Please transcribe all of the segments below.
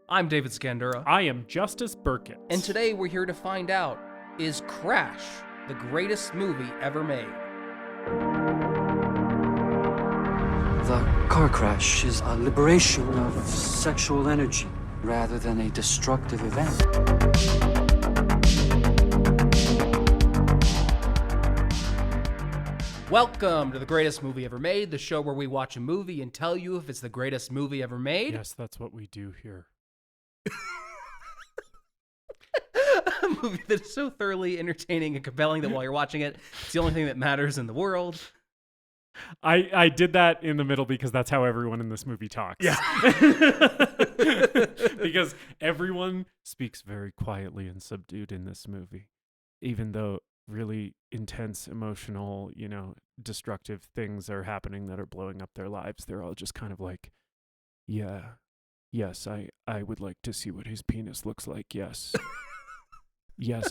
I'm David Scandura. I am Justice Burkett. And today we're here to find out, is Crash the greatest movie ever made? The car crash is a liberation of sexual energy rather than a destructive event. Welcome to the greatest movie ever made, the show where we watch a movie and tell you if it's the greatest movie ever made. Yes, that's what we do here. A movie that is so thoroughly entertaining and compelling that while you're watching it, it's the only thing that matters in the world. I did that in the middle because that's how everyone in this movie talks. Yeah. Because everyone speaks very quietly and subdued in this movie, even though really intense, emotional, destructive things are happening that are blowing up their lives. They're all just kind of like, yes, I would like to see what his penis looks like. Yes. Yes,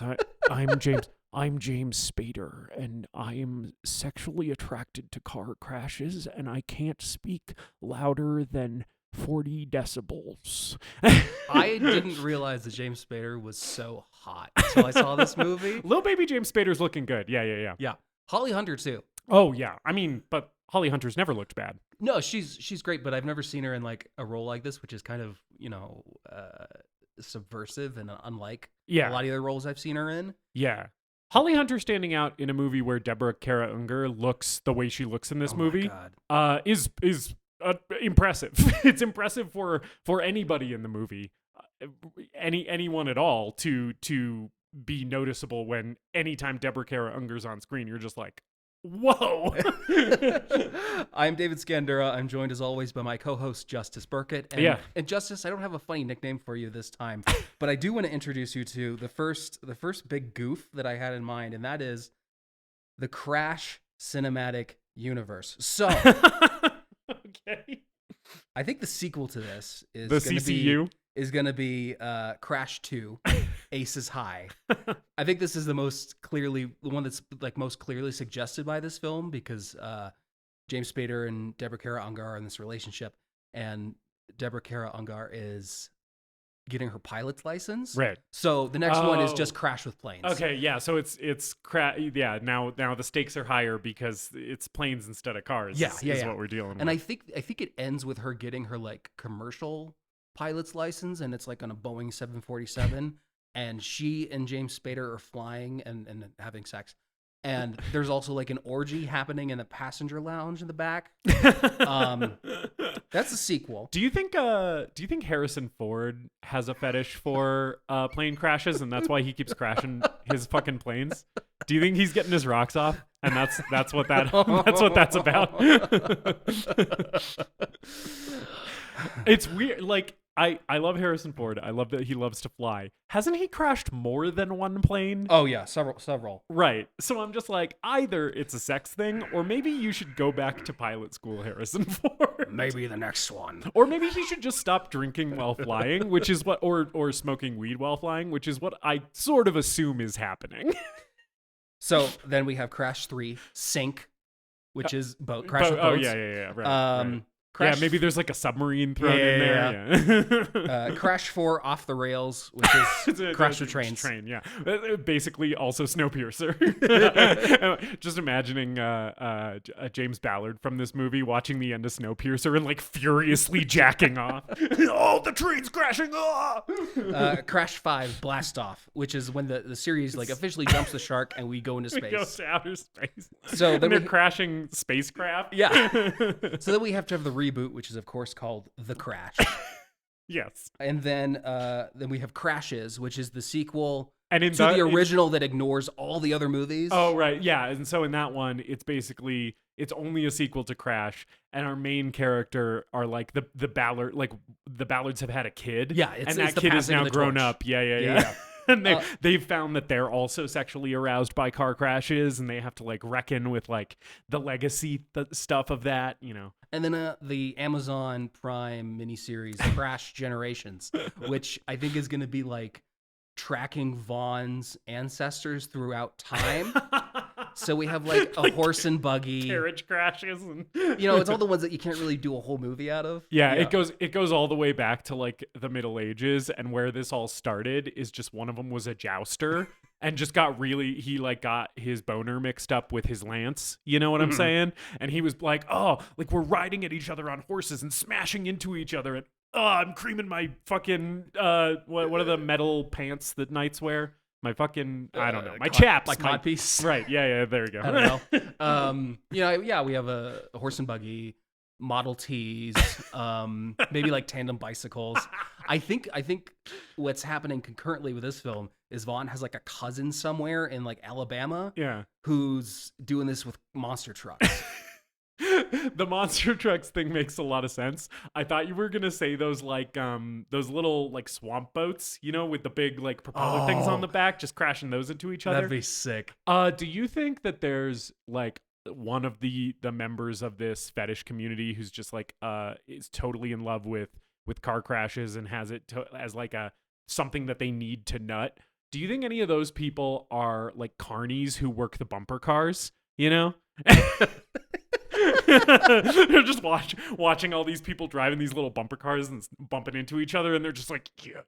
I'm James Spader, and I am sexually attracted to car crashes, and I can't speak louder than 40 decibels. I didn't realize that James Spader was so hot until I saw this movie. Little baby James Spader's looking good. Yeah. Yeah. Holly Hunter, too. Oh, yeah. I mean, but Holly Hunter's never looked bad. No, she's great, but I've never seen her in like a role like this, which is kind of, subversive and unlike a lot of the other roles I've seen her in. Yeah. Holly Hunter standing out in a movie where Deborah Unger looks the way she looks in this movie is impressive. It's impressive for anybody in the movie, anyone at all, to be noticeable when anytime Deborah Unger's on screen, you're just like, whoa. I'm David Scandura. I'm joined as always by my co-host Justice Burkett. And Justice, I don't have a funny nickname for you this time, but I do want to introduce you to the first big goof that I had in mind, and that is the Crash cinematic universe. So, okay, I think the sequel to this is the CCU is going to be Crash 2. Aces High. I think this is the one that's like most clearly suggested by this film because James Spader and Deborah Unger are in this relationship, and Deborah Unger is getting her pilot's license. Right. So the next one is just Crash with Planes. Okay, yeah. So it's now the stakes are higher because it's planes instead of cars. Yeah. What we're dealing with. And I think it ends with her getting her like commercial pilot's license, and it's like on a Boeing 747. And she and James Spader are flying and having sex. And there's also like an orgy happening in the passenger lounge in the back. That's a sequel. Do you think Harrison Ford has a fetish for plane crashes, and that's why he keeps crashing his fucking planes? Do you think he's getting his rocks off, and that's what that's about? It's weird. Like, I love Harrison Ford. I love that he loves to fly. Hasn't he crashed more than one plane? Oh yeah, several. Right. So I'm just like, either it's a sex thing, or maybe you should go back to pilot school, Harrison Ford. Maybe the next one. Or maybe he should just stop drinking while flying, which is what, or smoking weed while flying, which is what I sort of assume is happening. So then we have Crash 3, Sink, which is Crash with boats. Yeah. Right. Crash, maybe there's like a submarine thrown in there. Yeah. Crash 4, Off the Rails, which is Crash with Trains. Train, yeah. Basically also Snowpiercer. Just imagining James Ballard from this movie watching the end of Snowpiercer and like furiously jacking off. Oh, the train's crashing! Crash 5, Blast Off, which is when the series like officially jumps the shark and we go into space. We go to outer space. So then they're crashing spacecraft. Yeah. So then we have to have the reboot, which is of course called The Crash. Yes. And then we have Crashes, which is the sequel to the original that ignores all the other movies. Oh, right. Yeah. And so in that one, it's only a sequel to Crash, and our main character are like the Ballard, like the Ballards have had a kid. Yeah. And that kid is now grown up. Yeah. And they've found that they're also sexually aroused by car crashes, and they have to like reckon with like the legacy stuff of that, And then the Amazon Prime miniseries Crash Generations, which I think is going to be like tracking Vaughn's ancestors throughout time. So we have like a horse and buggy. Carriage crashes. And It's all the ones that you can't really do a whole movie out of. Yeah, it goes all the way back to like the Middle Ages, and where this all started is just one of them was a jouster and just got his boner mixed up with his lance. You know what I'm saying? And he was like, oh, like we're riding at each other on horses and smashing into each other, and I'm creaming my fucking what are the metal pants that knights wear? My fucking I don't know. My chaps, my codpiece. Right? Yeah. There you go. I don't know. Yeah, we have a horse and buggy, Model Ts, maybe like tandem bicycles. I think what's happening concurrently with this film is Vaughn has like a cousin somewhere in like Alabama, who's doing this with monster trucks. The monster trucks thing makes a lot of sense. I thought you were gonna say those little like swamp boats, with the big like propeller things on the back, just crashing those into each other. That'd be sick. Do you think that there's like one of the members of this fetish community who's just like is totally in love with car crashes and has it as like a something that they need to nut? Do you think any of those people are like carnies who work the bumper cars? They're just watching all these people driving these little bumper cars and bumping into each other, and they're just like, yeah.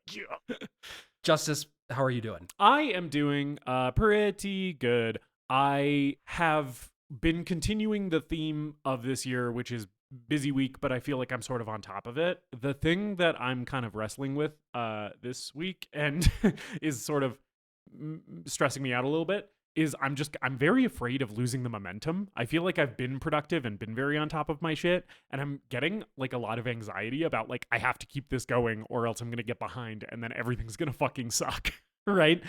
Justice, how are you doing? I am doing pretty good. I have been continuing the theme of this year, which is busy week, but I feel like I'm sort of on top of it. The thing that I'm kind of wrestling with this week and is sort of stressing me out a little bit is I'm very afraid of losing the momentum. I feel like I've been productive and been very on top of my shit, and I'm getting like a lot of anxiety about like I have to keep this going or else I'm going to get behind and then everything's going to fucking suck. Right?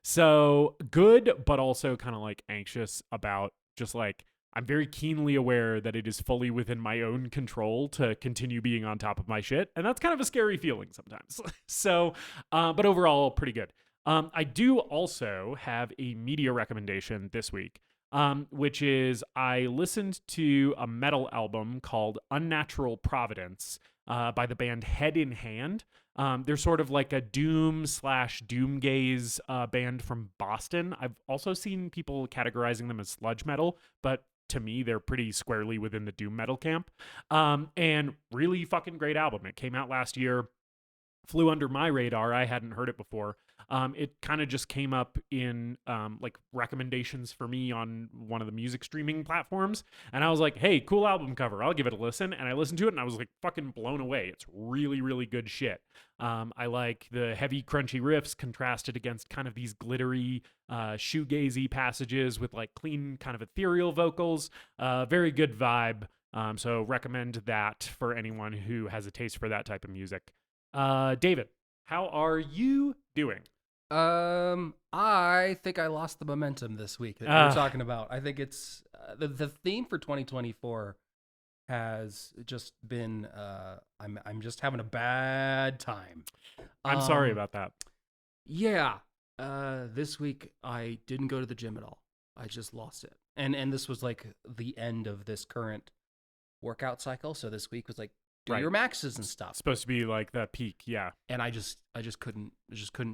So good, but also kind of like anxious about just like I'm very keenly aware that it is fully within my own control to continue being on top of my shit, and that's kind of a scary feeling sometimes. So, but overall, pretty good. I do also have a media recommendation this week, which is I listened to a metal album called Unnatural Providence by the band Head in Hand. They're sort of like a doom/doomgaze band from Boston. I've also seen people categorizing them as sludge metal, but to me, they're pretty squarely within the doom metal camp. And really fucking great album. It came out last year. Flew under my radar. I hadn't heard it before. It kind of just came up in like recommendations for me on one of the music streaming platforms. And I was like, hey, cool album cover. I'll give it a listen. And I listened to it and I was like fucking blown away. It's really, really good shit. I like the heavy, crunchy riffs contrasted against kind of these glittery, shoegazy passages with like clean, kind of ethereal vocals. Very good vibe. So recommend that for anyone who has a taste for that type of music. David, how are you doing? I think I lost the momentum this week that we're talking about. I think it's the theme for 2024 has just been I'm just having a bad time. I'm sorry about that. Yeah. This week I didn't go to the gym at all. I just lost it. And this was like the end of this current workout cycle. So this week was like do your maxes and stuff. It's supposed to be like the peak, yeah. And I just couldn't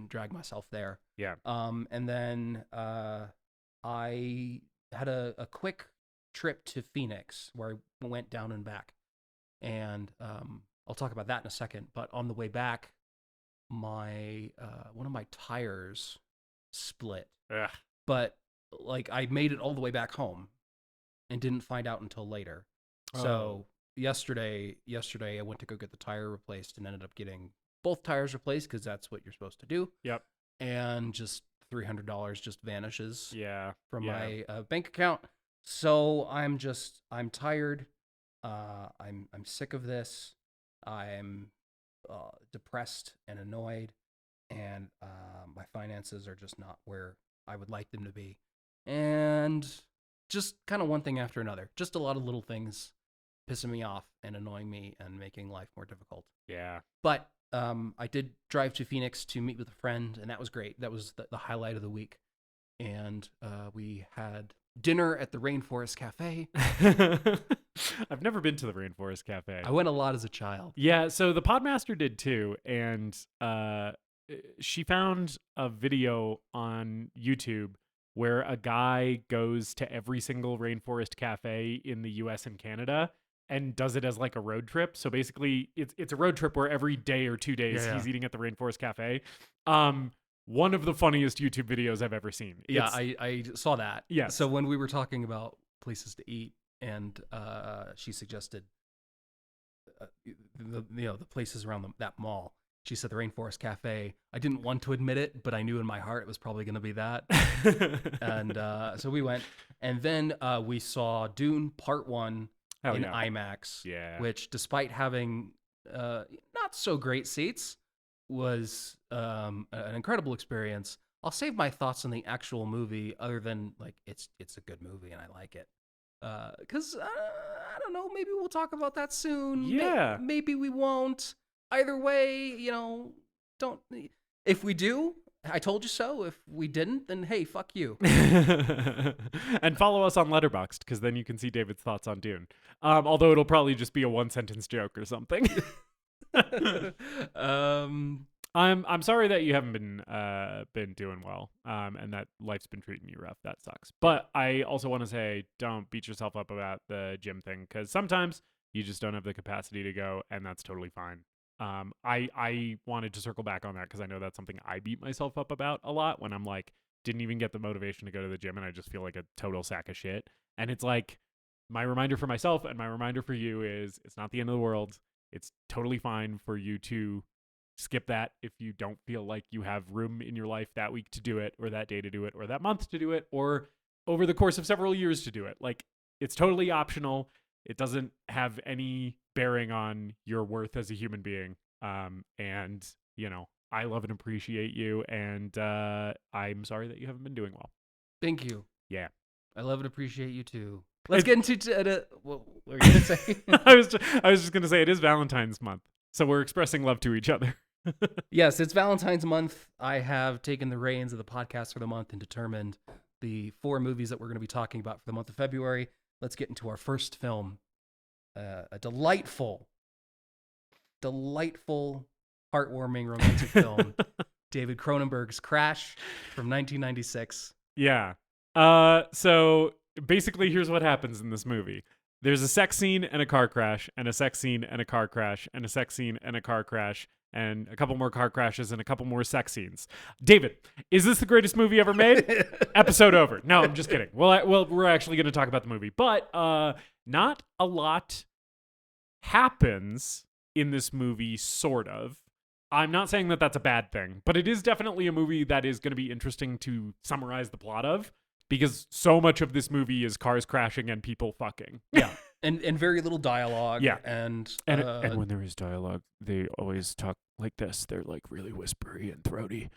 drag myself there. Yeah. And then I had a quick trip to Phoenix where I went down and back. And I'll talk about that in a second. But on the way back, my one of my tires split. Ugh. But like I made it all the way back home and didn't find out until later. So yesterday I went to go get the tire replaced and ended up getting both tires replaced because that's what you're supposed to do. Yep. And just $300 just vanishes from my bank account. So I'm tired. I'm sick of this. I'm depressed and annoyed, and my finances are just not where I would like them to be. And just kind of one thing after another. Just a lot of little things pissing me off and annoying me and making life more difficult. Yeah. But I did drive to Phoenix to meet with a friend, and that was great. That was the highlight of the week. And we had dinner at the Rainforest Cafe. I've never been to the Rainforest Cafe. I went a lot as a child. Yeah, so the Podmaster did too, and she found a video on YouTube where a guy goes to every single rainforest cafe in the US and Canada and does it as like a road trip. So basically it's a road trip where every day or 2 days he's eating at the rainforest cafe. One of the funniest YouTube videos I've ever seen. Yeah, I saw that. Yes. So when we were talking about places to eat, and she suggested the places around that mall. She said the Rainforest Cafe. I didn't want to admit it, but I knew in my heart it was probably going to be that. And so we went, and then we saw Dune Part 1 in IMAX, which, despite having not so great seats, was an incredible experience. I'll save my thoughts on the actual movie, other than like it's a good movie and I like it. Because I don't know, maybe we'll talk about that soon. Yeah, maybe we won't. Either way, don't. If we do, I told you so. If we didn't, then hey, fuck you. And follow us on Letterboxd, because then you can see David's thoughts on Dune. Although it'll probably just be a 1-sentence joke or something. I'm sorry that you haven't been doing well, and that life's been treating you rough. That sucks. But I also want to say, don't beat yourself up about the gym thing, because sometimes you just don't have the capacity to go, and that's totally fine. I wanted to circle back on that because I know that's something I beat myself up about a lot when I'm like, didn't even get the motivation to go to the gym, and I just feel like a total sack of shit. And it's like, my reminder for myself and my reminder for you is, it's not the end of the world. It's totally fine for you to skip that if you don't feel like you have room in your life that week to do it, or that day to do it, or that month to do it, or over the course of several years to do it. Like, it's totally optional. It doesn't have any bearing on your worth as a human being. And, I love and appreciate you, and I'm sorry that you haven't been doing well. Thank you. Yeah. I love and appreciate you too. Let's get into what were you gonna say? I was just gonna say, it is Valentine's month, so we're expressing love to each other. Yes, it's Valentine's month. I have taken the reins of the podcast for the month and determined the 4 movies that we're going to be talking about for the month of February. Let's get into our first film, a delightful, heartwarming romantic film, David Cronenberg's Crash from 1996. Yeah. So basically, here's what happens in this movie. There's a sex scene and a car crash, and a sex scene and a car crash, and a sex scene and a car crash, and a couple more car crashes and a couple more sex scenes. David, is this the greatest movie ever made? Episode over. No, I'm just kidding. Well, we're actually going to talk about the movie, but not a lot happens in this movie, sort of. I'm not saying that that's a bad thing, but it is definitely a movie that is going to be interesting to summarize the plot of, because so much of this movie is cars crashing and people fucking. Yeah. And very little dialogue. Yeah. And when there is dialogue, they always talk like this. They're like really whispery and throaty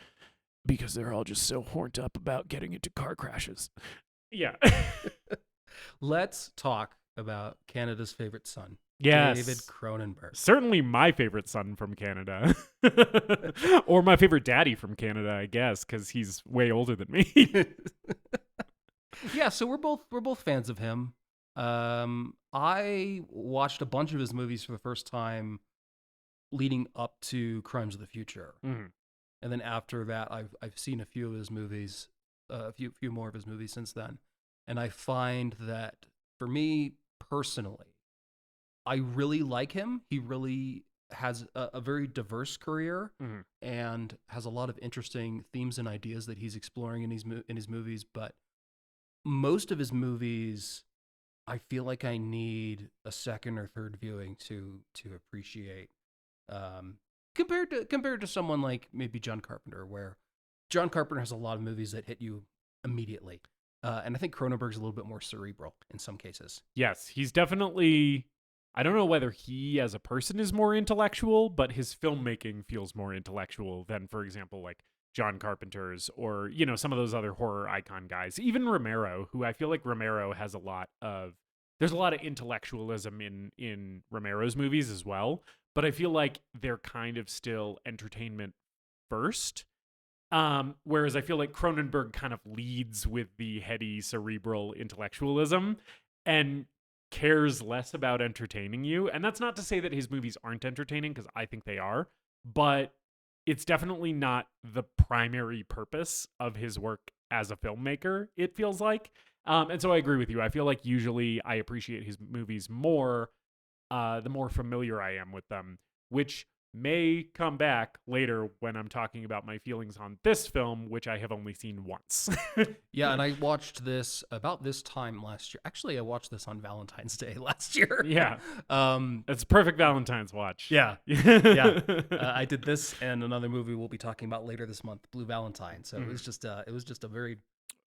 because they're all just so horned up about getting into car crashes. Yeah. Let's talk about Canada's favorite son. Yes. David Cronenberg. Certainly my favorite son from Canada. Or my favorite daddy from Canada, I guess, because he's way older than me. Yeah, so we're both fans of him. I watched a bunch of his movies for the first time leading up to Crimes of the Future. Mm-hmm. And then after that, I've seen a few of his movies, a few more of his movies since then. And I find that, for me personally, I really like him. He really has a very diverse career, mm-hmm. and has a lot of interesting themes and ideas that he's exploring in his movies. But most of his movies, I feel like I need a second or third viewing to appreciate. Compared to someone like maybe John Carpenter, where John Carpenter has a lot of movies that hit you immediately. And I think Cronenberg's a little bit more cerebral in some cases. Yes, he's definitely... I don't know whether he as a person is more intellectual, but his filmmaking feels more intellectual than, for example, like John Carpenter's, or, some of those other horror icon guys. Even Romero, who I feel like Romero has there's a lot of intellectualism in Romero's movies as well, but I feel like they're kind of still entertainment first. Whereas I feel like Cronenberg kind of leads with the heady, cerebral intellectualism and cares less about entertaining you. And that's not to say that his movies aren't entertaining, because I think they are, but it's definitely not the primary purpose of his work as a filmmaker, it feels like. And so I agree with you. I feel like usually I appreciate his movies more the more familiar I am with them, which may come back later when I'm talking about my feelings on this film, which I have only seen once. Yeah, and I watched this about this time last year. Actually, I watched this on Valentine's Day last year. Yeah. It's a perfect Valentine's watch. Yeah. Yeah. I did this and another movie we'll be talking about later this month, Blue Valentine. So it was just a very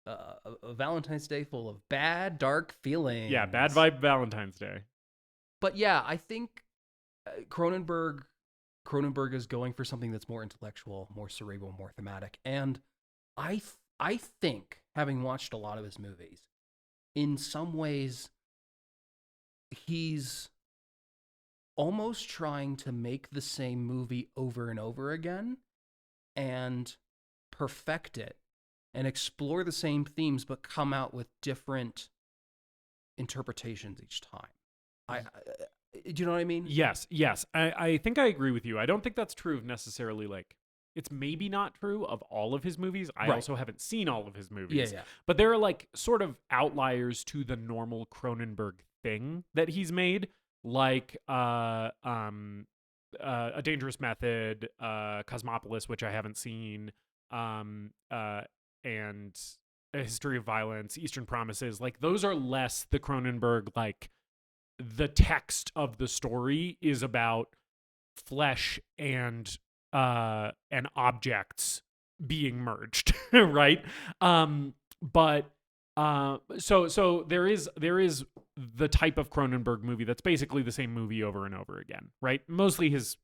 a Valentine's Day full of bad, dark feelings. Yeah, bad vibe Valentine's Day. But yeah, I think Cronenberg is going for something that's more intellectual, more cerebral, more thematic. And I think, having watched a lot of his movies, in some ways, he's almost trying to make the same movie over and over again and perfect it and explore the same themes, but come out with different interpretations each time. Do you know what I mean? Yes. I think I agree with you. I don't think that's true of necessarily, like, it's maybe not true of all of his movies. I also haven't seen all of his movies. Yeah. But there are, like, sort of outliers to the normal Cronenberg thing that he's made, like A Dangerous Method, Cosmopolis, which I haven't seen, and A History of Violence, Eastern Promises. Like, those are less the Cronenberg, like, the text of the story is about flesh and objects being merged, right? So there is the type of Cronenberg movie that's basically the same movie over and over again, right? Mostly his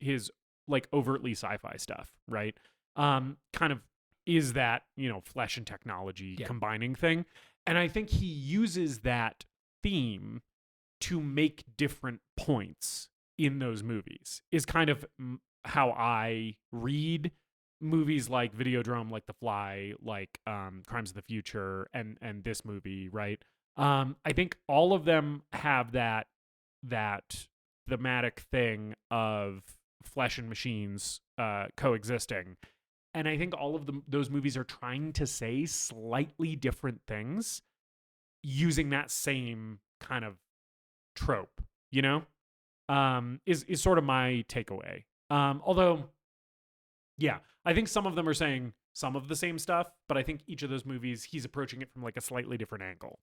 like overtly sci-fi stuff, right? Kind of is that, flesh and technology combining thing. And I think he uses that theme to make different points in those movies is kind of how I read movies like Videodrome, like The Fly, like Crimes of the Future, and this movie, right? I think all of them have that thematic thing of flesh and machines coexisting. And I think all of those movies are trying to say slightly different things using that same kind of trope, is sort of my takeaway. Although, yeah, I think some of them are saying some of the same stuff, but I think each of those movies, he's approaching it from like a slightly different angle.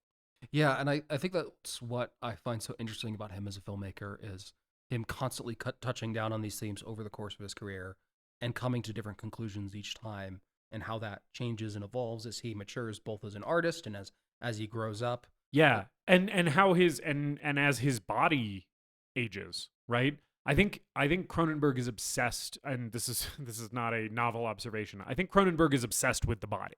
Yeah, and I think that's what I find so interesting about him as a filmmaker is him constantly touching down on these themes over the course of his career and coming to different conclusions each time, and how that changes and evolves as he matures both as an artist and as he grows up. Yeah, and how his and as his body ages, right? I think Cronenberg is obsessed, and this is not a novel observation. I think Cronenberg is obsessed with the body.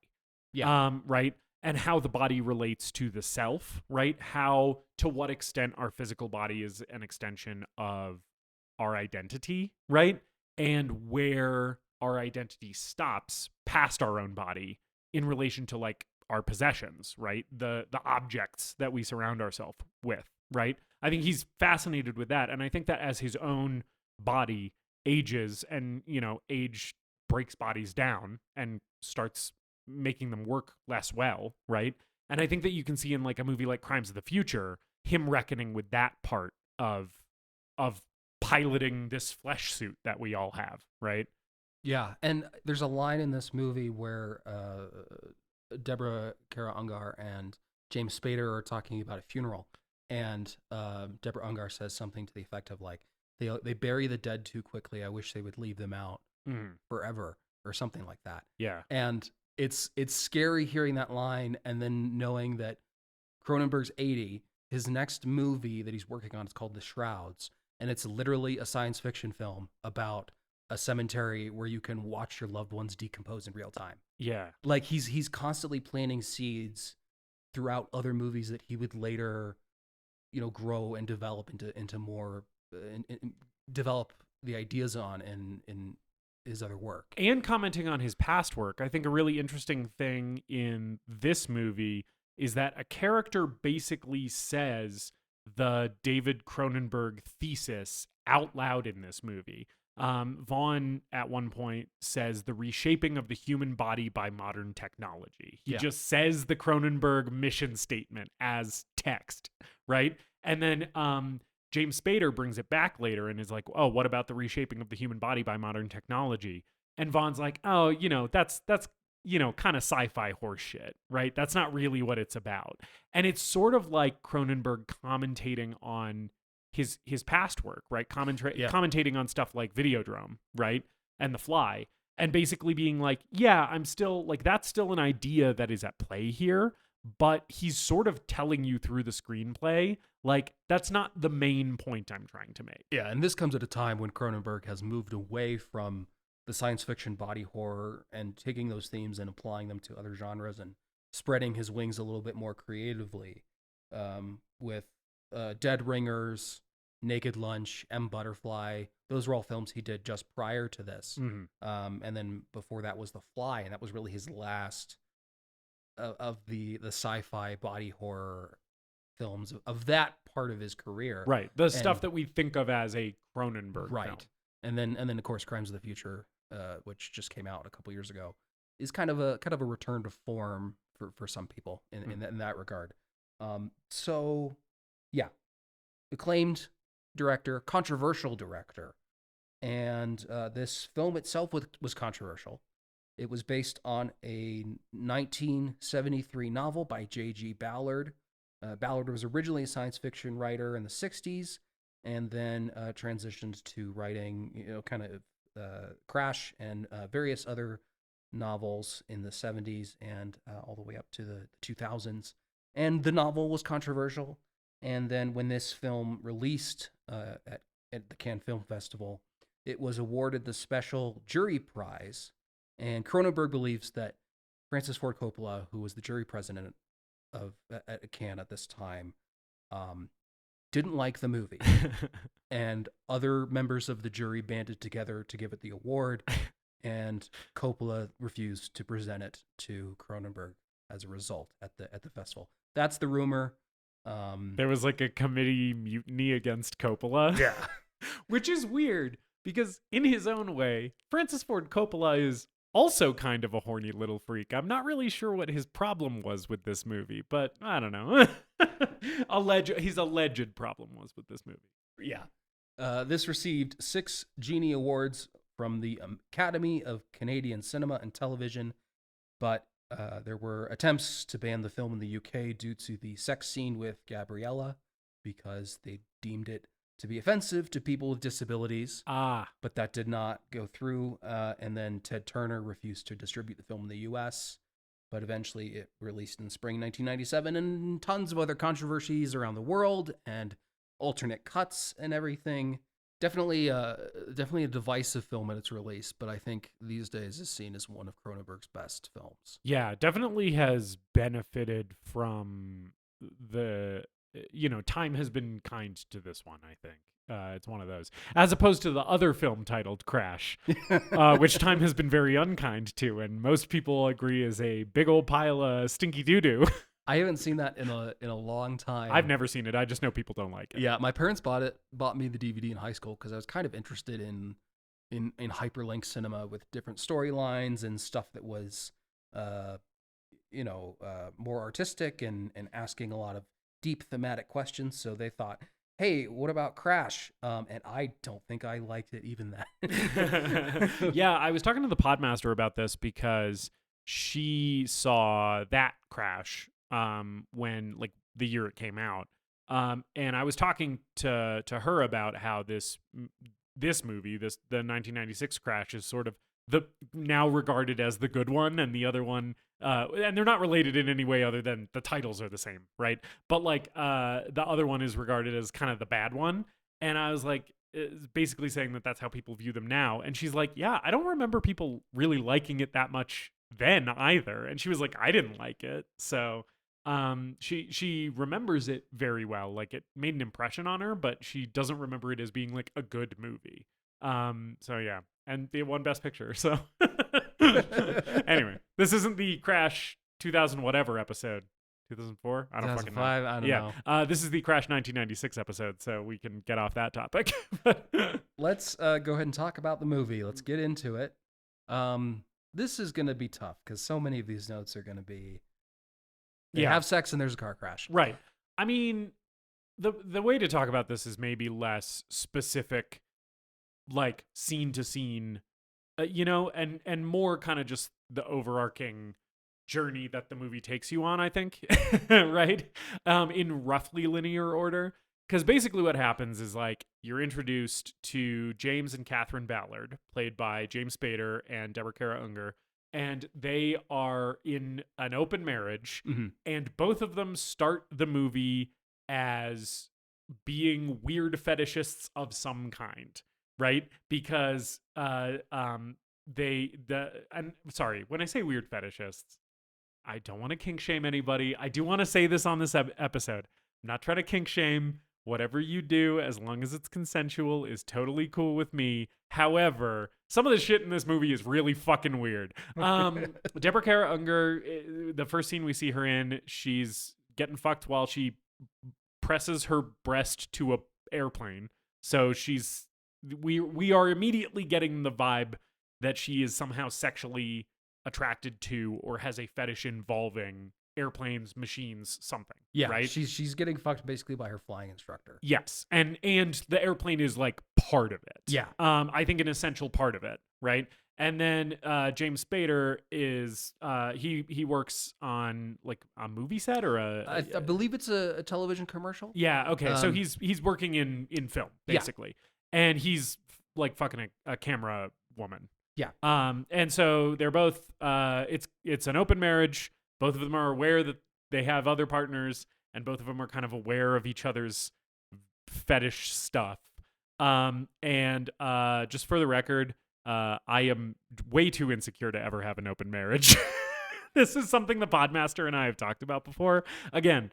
Yeah. Right? And how the body relates to the self, right? How, to what extent our physical body is an extension of our identity, right? And where our identity stops past our own body in relation to, like, our possessions, right? The objects that we surround ourselves with, right? I think he's fascinated with that. And I think that as his own body ages and, age breaks bodies down and starts making them work less well, right? And I think that you can see in like a movie like Crimes of the Future, him reckoning with that part of piloting this flesh suit that we all have, right? Yeah, and there's a line in this movie where Deborah, Unger, and James Spader are talking about a funeral, and Deborah Unger says something to the effect of like, they bury the dead too quickly. I wish they would leave them out forever, or something like that. Yeah. And it's scary hearing that line and then knowing that Cronenberg's 80, his next movie that he's working on is called The Shrouds, and it's literally a science fiction film about a cemetery where you can watch your loved ones decompose in real time. Yeah. Like he's constantly planting seeds throughout other movies that he would later, grow and develop into more, develop the ideas on in his other work. And commenting on his past work, I think a really interesting thing in this movie is that a character basically says the David Cronenberg thesis out loud in this movie. Vaughn at one point says the reshaping of the human body by modern technology. He just says the Cronenberg mission statement as text, right? And then James Spader brings it back later and is like, oh, what about the reshaping of the human body by modern technology? And Vaughn's like, oh, that's kind of sci-fi horse shit, right? That's not really what it's about. And it's sort of like Cronenberg commentating on his past work, right? Commentating on stuff like Videodrome, right? And The Fly. And basically being like, yeah, I'm still like, that's still an idea that is at play here, but he's sort of telling you through the screenplay, like, that's not the main point I'm trying to make. Yeah, and this comes at a time when Cronenberg has moved away from the science fiction body horror and taking those themes and applying them to other genres and spreading his wings a little bit more creatively with Dead Ringers, Naked Lunch, M. Butterfly. Those were all films he did just prior to this. Mm-hmm. And then before that was The Fly, and that was really his last of the sci-fi body horror films of that part of his career. Right. The stuff that we think of as a Cronenberg right. film. And then of course Crimes of the Future, which just came out a couple years ago, is kind of a return to form for some people in that regard. So yeah, acclaimed director, controversial director, and this film itself was controversial. It was based on a 1973 novel by J.G. Ballard. Ballard was originally a science fiction writer in the 60s, and then transitioned to writing, kind of Crash and various other novels in the 70s and all the way up to the 2000s. And the novel was controversial. And then when this film released at the Cannes Film Festival, it was awarded the special jury prize. And Cronenberg believes that Francis Ford Coppola, who was the jury president at Cannes at this time, didn't like the movie. And other members of the jury banded together to give it the award, and Coppola refused to present it to Cronenberg as a result at the festival. That's the rumor. There was like a committee mutiny against Coppola. Yeah. Which is weird because in his own way, Francis Ford Coppola is also kind of a horny little freak. I'm not really sure what his problem was with this movie, but I don't know. His alleged problem was with this movie. Yeah. This received 6 Genie Awards from the Academy of Canadian Cinema and Television, but there were attempts to ban the film in the UK due to the sex scene with Gabriella because they deemed it to be offensive to people with disabilities. But that did not go through. And then Ted Turner refused to distribute the film in the US, but eventually it released in spring 1997, and tons of other controversies around the world and alternate cuts and everything. Definitely a divisive film at its release, but I think these days is seen as one of Cronenberg's best films. Yeah, definitely has benefited from the, time has been kind to this one, I think. It's one of those. As opposed to the other film titled Crash, which time has been very unkind to, and most people agree is a big old pile of stinky doo-doo. I haven't seen that in a long time. I've never seen it. I just know people don't like it. Yeah, my parents bought me the DVD in high school because I was kind of interested in hyperlink cinema with different storylines and stuff that was, more artistic and asking a lot of deep thematic questions. So they thought, hey, what about Crash? And I don't think I liked it even then. Yeah, I was talking to the Podmaster about this because she saw that Crash when, like, the year it came out. And I was talking to her about how this movie, the 1996 Crash, is sort of the now regarded as the good one, and the other one, and they're not related in any way other than the titles are the same, right? But like the other one is regarded as kind of the bad one. And I was like, basically saying that that's how people view them now. And she's like, yeah, I don't remember people really liking it that much then either. And she was like, I didn't like it. So she remembers it very well. Like, it made an impression on her, but she doesn't remember it as being like a good movie. So yeah, and it won Best Picture. So anyway, this isn't the Crash 2000 whatever episode. 2004? I don't fucking know. 2005? I don't know. This is the Crash 1996 episode, so we can get off that topic. Let's go ahead and talk about the movie. Let's get into it. This is going to be tough because so many of these notes are going to be they have sex and there's a car crash. Right. I mean, the way to talk about this is maybe less specific, like scene to scene, and more kind of just the overarching journey that the movie takes you on, I think, right? In roughly linear order. Because basically what happens is like you're introduced to James and Catherine Ballard, played by James Spader and Deborah Unger, and they are in an open marriage, and both of them start the when I say weird fetishists, I don't want to kink shame anybody. I do want to say this on this episode. I'm not trying to kink shame. Whatever you do, as long as it's consensual, is totally cool with me. However, some of the shit in this movie is really fucking weird. Deborah Unger, the first scene we see her in, she's getting fucked while she presses her breast to a airplane. So we are immediately getting the vibe that she is somehow sexually attracted to or has a fetish involving airplanes, machines, something. Yeah, right. She's getting fucked basically by her flying instructor. Yes, and the airplane is like part of it. Yeah, I think an essential part of it, right? And then James Spader is he works on like a movie set or I believe it's a television commercial. Yeah. Okay. So he's working in film basically, and he's like fucking a camera woman. Yeah. And so they're both. It's an open marriage. Both of them are aware that they have other partners, and both of them are kind of aware of each other's fetish stuff. And just for the record, I am way too insecure to ever have an open marriage. This is something the Podmaster and I have talked about before. Again,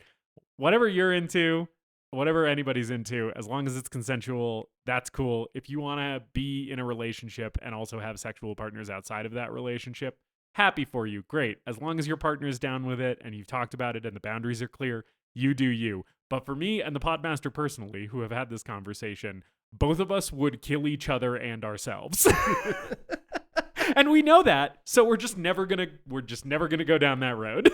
whatever you're into, whatever anybody's into, as long as it's consensual, that's cool. If you want to be in a relationship and also have sexual partners outside of that relationship, happy for you. Great. As long as your partner is down with it and you've talked about it and the boundaries are clear, you do you. But for me and the Podmaster personally, who have had this conversation, both of us would kill each other and ourselves. And we know that, so we're just never gonna go down that road.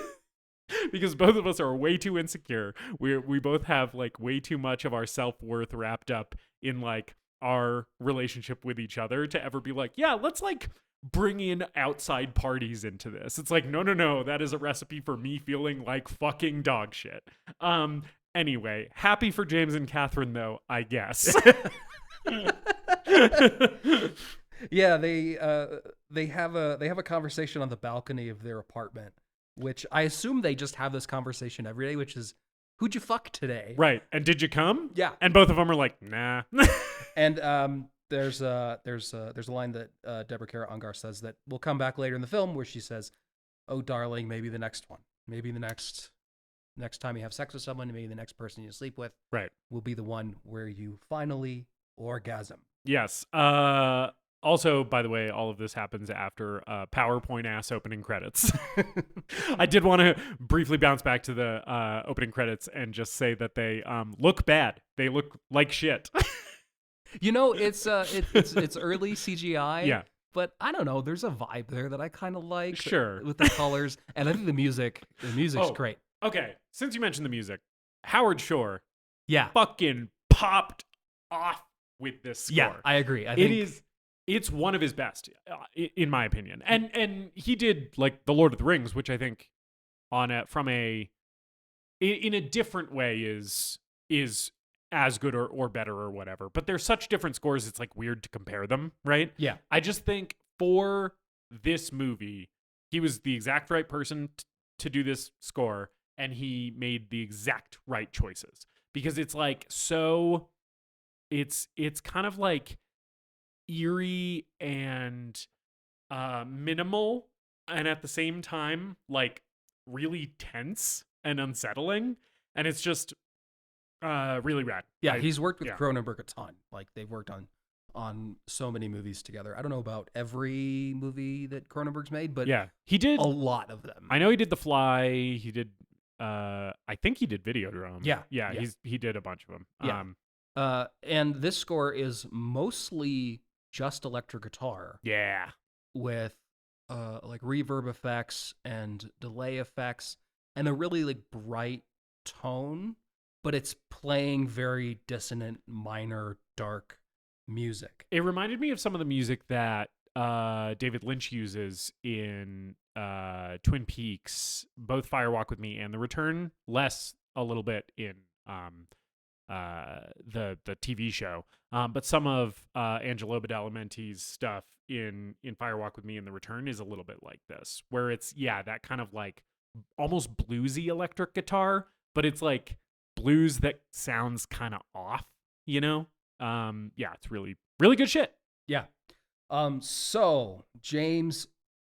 Because both of us are way too insecure. We both have like way too much of our self-worth wrapped up in like our relationship with each other to ever be like, yeah, let's like bring in outside parties into this. It's like, no, that is a recipe for me feeling like fucking dog shit. Anyway, happy for James and Catherine though, I guess. Yeah, they have a conversation on the balcony of their apartment, which I assume they just have this conversation every day, which is, who'd you fuck today? Right. And did you come? Yeah. And both of them are like, nah. And there's a line that Deborah Unger says that will come back later in the film where she says, "Oh, darling, maybe the next one. Maybe the next time you have sex with someone, maybe the next person you sleep with will be the one where you finally orgasm." Yes. Also, by the way, all of this happens after PowerPoint ass opening credits. I did want to briefly bounce back to the opening credits and just say that they look bad. They look like shit. You know, it's early CGI. Yeah. But I don't know. There's a vibe there that I kind of like. Sure. With the colors, and I think the music's great. Okay. Since you mentioned the music, Howard Shore, yeah, fucking popped off with this score. Yeah, I agree. I think it's one of his best, in my opinion. And he did like The Lord of the Rings, which I think in a different way is as good or better or whatever. But they're such different scores, it's like weird to compare them, right? Yeah. I just think for this movie, he was the exact right person to do this score, and he made the exact right choices. Because it's like it's kind of like eerie and minimal, and at the same time like really tense and unsettling, and it's just really rad. Yeah, he's worked with Cronenberg a ton. Like they've worked on so many movies together. I don't know about every movie that Cronenberg's made, but yeah, he did a lot of them. I know he did The Fly. He did I think he did Videodrome. Yeah. He did a bunch of them. Yeah. And this score is mostly just electric guitar. Yeah. With like reverb effects and delay effects and a really like bright tone, but it's playing very dissonant, minor, dark music. It reminded me of some of the music that David Lynch uses in Twin Peaks, both Fire Walk with Me and The Return, less a little bit in the TV show, but some of Angelo Badalamenti's stuff in Fire Walk with Me and The Return is a little bit like this, where it's that kind of like almost bluesy electric guitar, but it's like blues that sounds kind of off, it's really, really good shit. Yeah. So James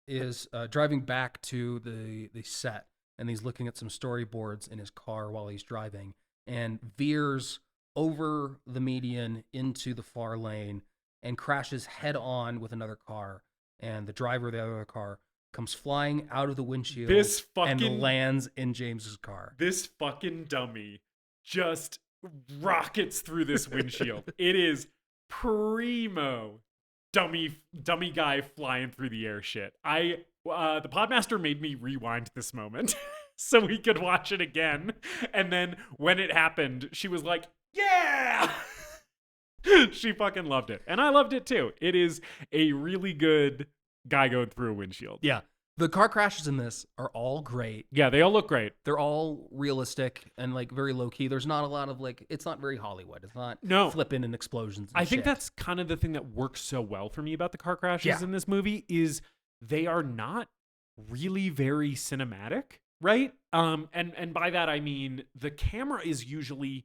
is driving back to the set, and he's looking at some storyboards in his car while he's driving, and veers over the median into the far lane and crashes head on with another car. And the driver of the other car comes flying out of the windshield and lands in James's car. This fucking dummy just rockets through this windshield. It is primo dummy guy flying through the air shit. The Podmaster made me rewind this moment so we could watch it again. And then when it happened, she was like, yeah! She fucking loved it. And I loved it too. It is a really good guy going through a windshield. Yeah. The car crashes in this are all great. Yeah, they all look great. They're all realistic and like very low key. There's not a lot of like, it's not very Hollywood. It's not flipping and explosions and I think that's kind of the thing that works so well for me about the car crashes in this movie is they are not really very cinematic, right? And by that I mean the camera is usually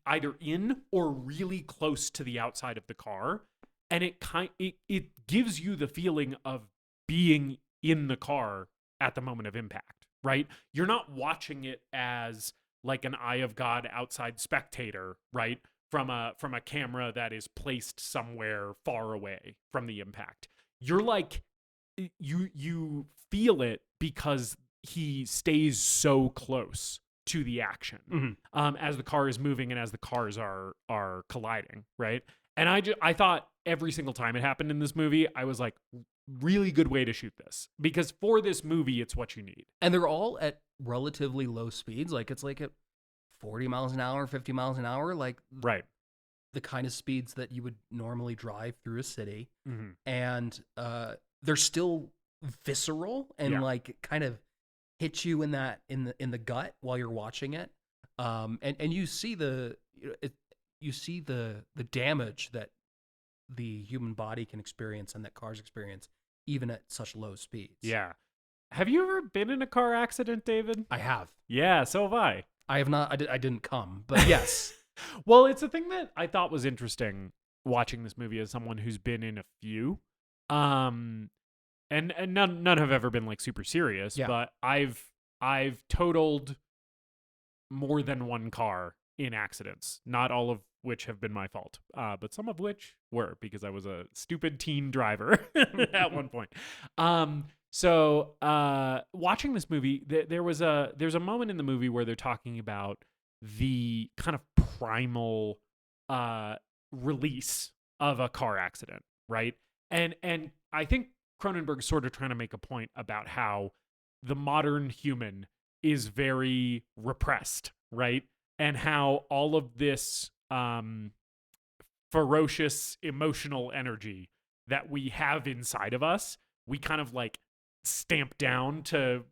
either in or really close to the outside of the car, and it gives you the feeling of being in the car at the moment of impact, right? You're not watching it as like an eye of God outside spectator, right? From a camera that is placed somewhere far away from the impact. You're like, you feel it because he stays so close to the action as the car is moving and as the cars are colliding, right? And I thought every single time it happened in this movie, I was like, really good way to shoot this, because for this movie, it's what you need. And they're all at relatively low speeds. Like it's like at 40 miles an hour, 50 miles an hour, like right. The kind of speeds that you would normally drive through a city. And they're still visceral and like kind of hit you in the gut while you're watching it. And you see the damage that the human body can experience and that cars experience even at such low speeds. Yeah. Have you ever been in a car accident, David? I have. Yeah, so have I. I have not. I didn't come, but yes. Well, it's a thing that I thought was interesting watching this movie as someone who's been in a few. And none have ever been like super serious, but I've totaled more than one car in accidents, not all of which have been my fault, but some of which were because I was a stupid teen driver at one point. So watching this movie, there's a moment in the movie where they're talking about the kind of primal release of a car accident, right? And I think Cronenberg's sort of trying to make a point about how the modern human is very repressed, right? And how all of this ferocious emotional energy that we have inside of us, we kind of like stamp down to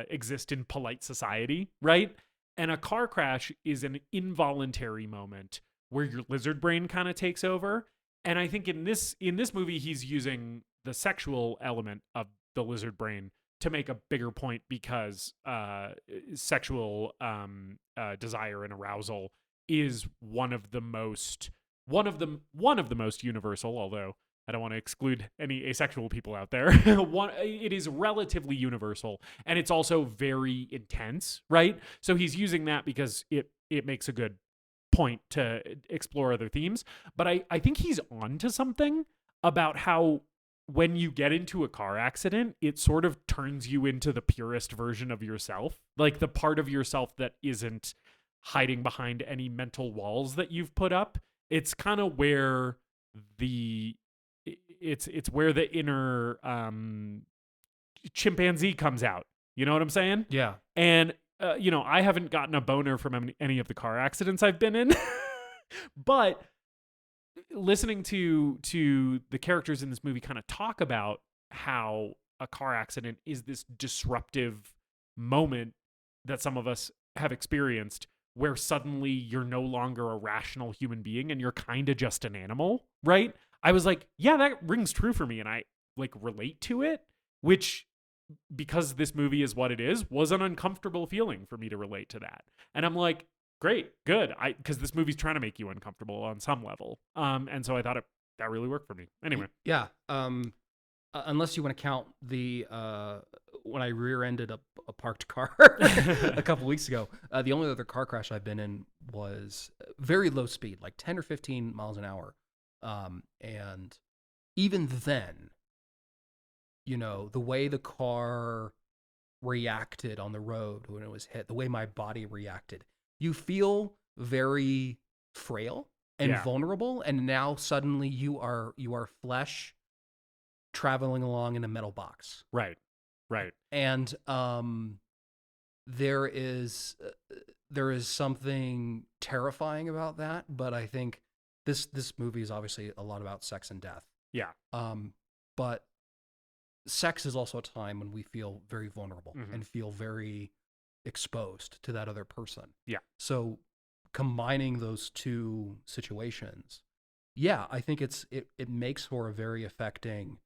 exist in polite society, right? And a car crash is an involuntary moment where your lizard brain kind of takes over. And I think in this movie, he's using the sexual element of the lizard brain to make a bigger point, because sexual desire and arousal is one of the most universal, although I don't want to exclude any asexual people out there. It is relatively universal, and it's also very intense, right? So he's using that because it makes a good point to explore other themes. But I think he's on to something about how when you get into a car accident, it sort of turns you into the purest version of yourself. Like the part of yourself that isn't hiding behind any mental walls that you've put up. It's kind of where it's where the inner chimpanzee comes out. You know what I'm saying? Yeah. And I haven't gotten a boner from any of the car accidents I've been in, but listening to the characters in this movie kind of talk about how a car accident is this disruptive moment that some of us have experienced where suddenly you're no longer a rational human being and you're kind of just an animal, right? I was like, yeah, that rings true for me. And I like relate to it, which, because this movie is what it is, was an uncomfortable feeling for me to relate to that. And I'm like, great, good. Because this movie's trying to make you uncomfortable on some level. And so I thought that really worked for me. Anyway. Yeah. Unless you want to count the when I rear-ended a parked car a couple weeks ago, the only other car crash I've been in was very low speed, like 10 or 15 miles an hour. And even then, the way the car reacted on the road when it was hit, the way my body reacted, you feel very frail and vulnerable. And now suddenly you are flesh traveling along in a metal box. Right. And there is something terrifying about that, but I think this movie is obviously a lot about sex and death. Yeah. But sex is also a time when we feel very vulnerable and feel very exposed to that other person. Yeah. So combining those two situations, I think it makes for a very affecting,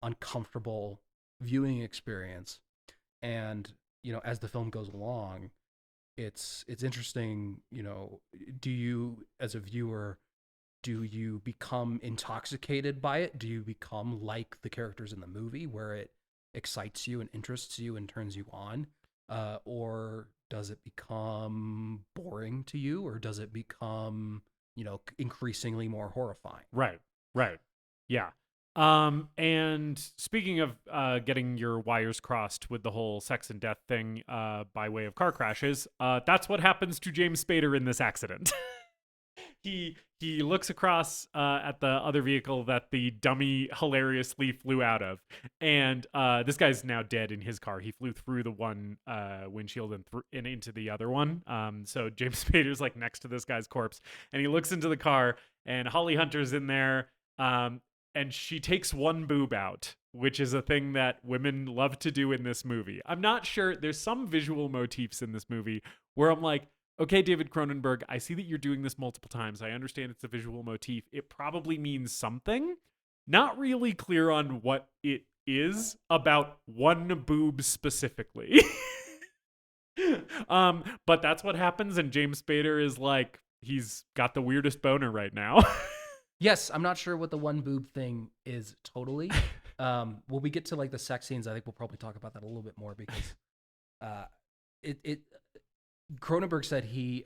uncomfortable viewing experience. And as the film goes along, it's interesting. Do you, as a viewer, do you become intoxicated by it? Do you become like the characters in the movie, where it excites you and interests you and turns you on, or does it become boring to you, or does it become increasingly more horrifying? Right. Yeah. And speaking of getting your wires crossed with the whole sex and death thing by way of car crashes, that's what happens to James Spader in this accident. He looks across at the other vehicle that the dummy hilariously flew out of, and this guy's now dead in his car. He flew through the one windshield and into the other one. So James Spader's like next to this guy's corpse, and he looks into the car, and Holly Hunter's in there. And she takes one boob out, which is a thing that women love to do in this movie. I'm not sure. There's some visual motifs in this movie where I'm like, okay, David Cronenberg, I see that you're doing this multiple times. I understand it's a visual motif. It probably means something. Not really clear on what it is about one boob specifically. But that's what happens, and James Spader is like, he's got the weirdest boner right now. Yes, I'm not sure what the one boob thing is totally. When we get to like the sex scenes, I think we'll probably talk about that a little bit more, because Cronenberg said he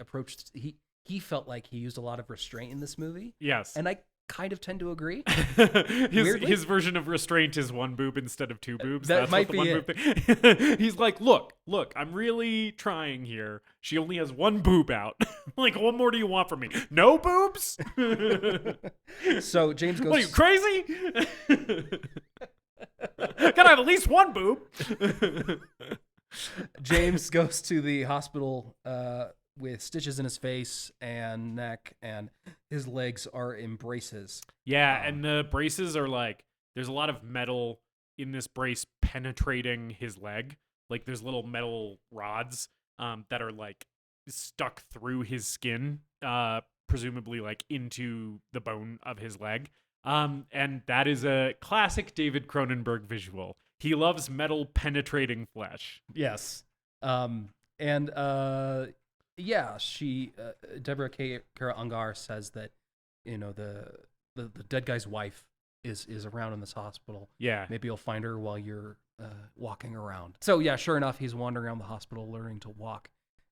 felt like he used a lot of restraint in this movie. Yes. And I kind of tend to agree. his version of restraint is one boob instead of two boobs. That That's might what the be one it. boob thing. He's like, look, I'm really trying here. She only has one boob out. Like, what more do you want from me? No boobs? So James goes, what are you, crazy? Gotta have at least one boob. James goes to the hospital with stitches in his face and neck, and his legs are in braces. Yeah, and the braces are like, there's a lot of metal in this brace penetrating his leg. Like, there's little metal rods that are like stuck through his skin, presumably like into the bone of his leg. And that is a classic David Cronenberg visual. He loves metal penetrating flesh. Yes. She Deborah Kara Unger says that the dead guy's wife is around in this hospital. Yeah. Maybe you'll find her while you're walking around. So yeah, sure enough, he's wandering around the hospital learning to walk,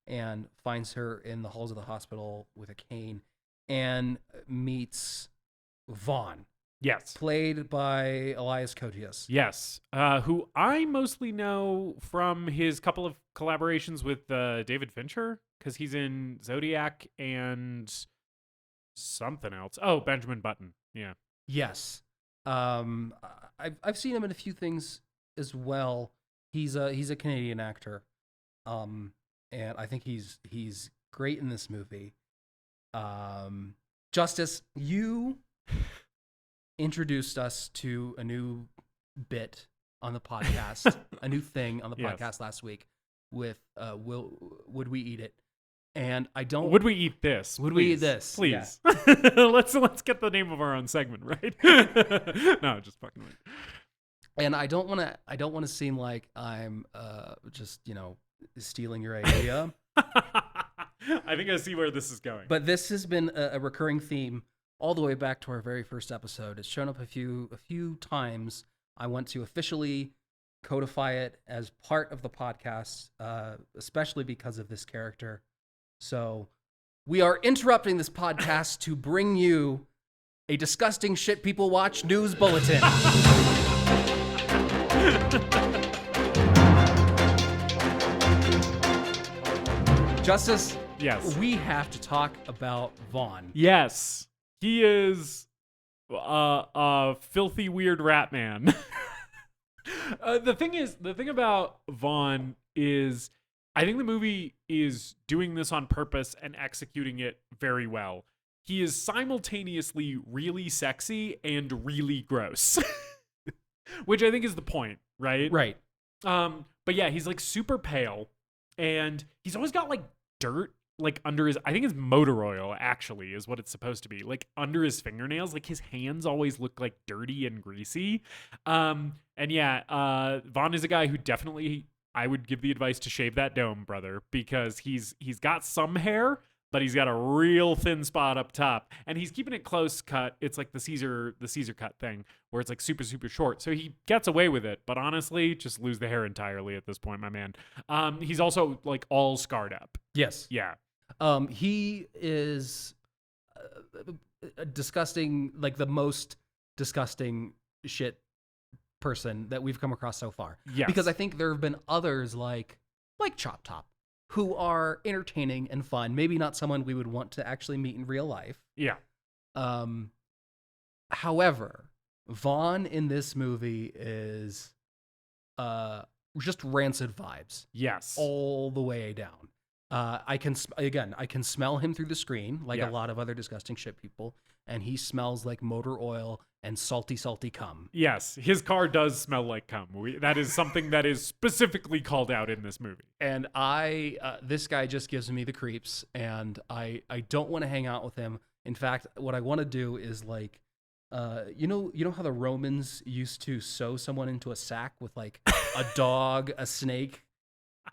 and finds her in the halls of the hospital with a cane, and meets Vaughn, Yes. Played by Elias Koteas. Yes. Who I mostly know from his couple of collaborations with David Fincher, because he's in Zodiac and something else. Oh, Benjamin Button. Yeah. Yes. I've seen him in a few things as well. He's a Canadian actor. And I think he's great in this movie. Justice, you introduced us to a new bit on the podcast, a new thing on the podcast last week with would we eat it? And I don't. Would we eat this? Would we eat this? Please. Yeah. let's get the name of our own segment right. No, just fucking with. And I don't want to seem like I'm just stealing your idea. I think I see where this is going. But this has been a recurring theme all the way back to our very first episode. It's shown up a few times. I want to officially codify it as part of the podcast, especially because of this character. So we are interrupting this podcast to bring you a disgusting shit people watch news bulletin. Justice, yes, we have to talk about Vaughn. Yes, he is a filthy weird rat man. The thing about Vaughn is, I think the movie is doing this on purpose and executing it very well. He is simultaneously really sexy and really gross, which I think is the point, right? Right. But yeah, he's like super pale, and he's always got like dirt like under his, I think it's motor oil actually is what it's supposed to be, like under his fingernails. Like his hands always look like dirty and greasy. And yeah, Vaughn is a guy who definitely, I would give the advice to shave that dome, brother, because he's got some hair, but he's got a real thin spot up top, and he's keeping it close cut. It's like the Caesar cut thing where it's like super, super short. So he gets away with it, but honestly, just lose the hair entirely at this point, my man. He's also like all scarred up. Yes. Yeah. He is disgusting, like the most disgusting shit person that we've come across so far. Yes. Because I think there have been others like Chop Top who are entertaining and fun. Maybe not someone we would want to actually meet in real life. Yeah. However, Vaughn in this movie is just rancid vibes. Yes. All the way down. I can smell him through the screen like a lot of other disgusting shit people, and he smells like motor oil and salty cum. Yes, his car does smell like cum. That is something that is specifically called out in this movie. And this guy just gives me the creeps, and I don't want to hang out with him. In fact, what I want to do is like, you know how the Romans used to sew someone into a sack with like a dog, a snake,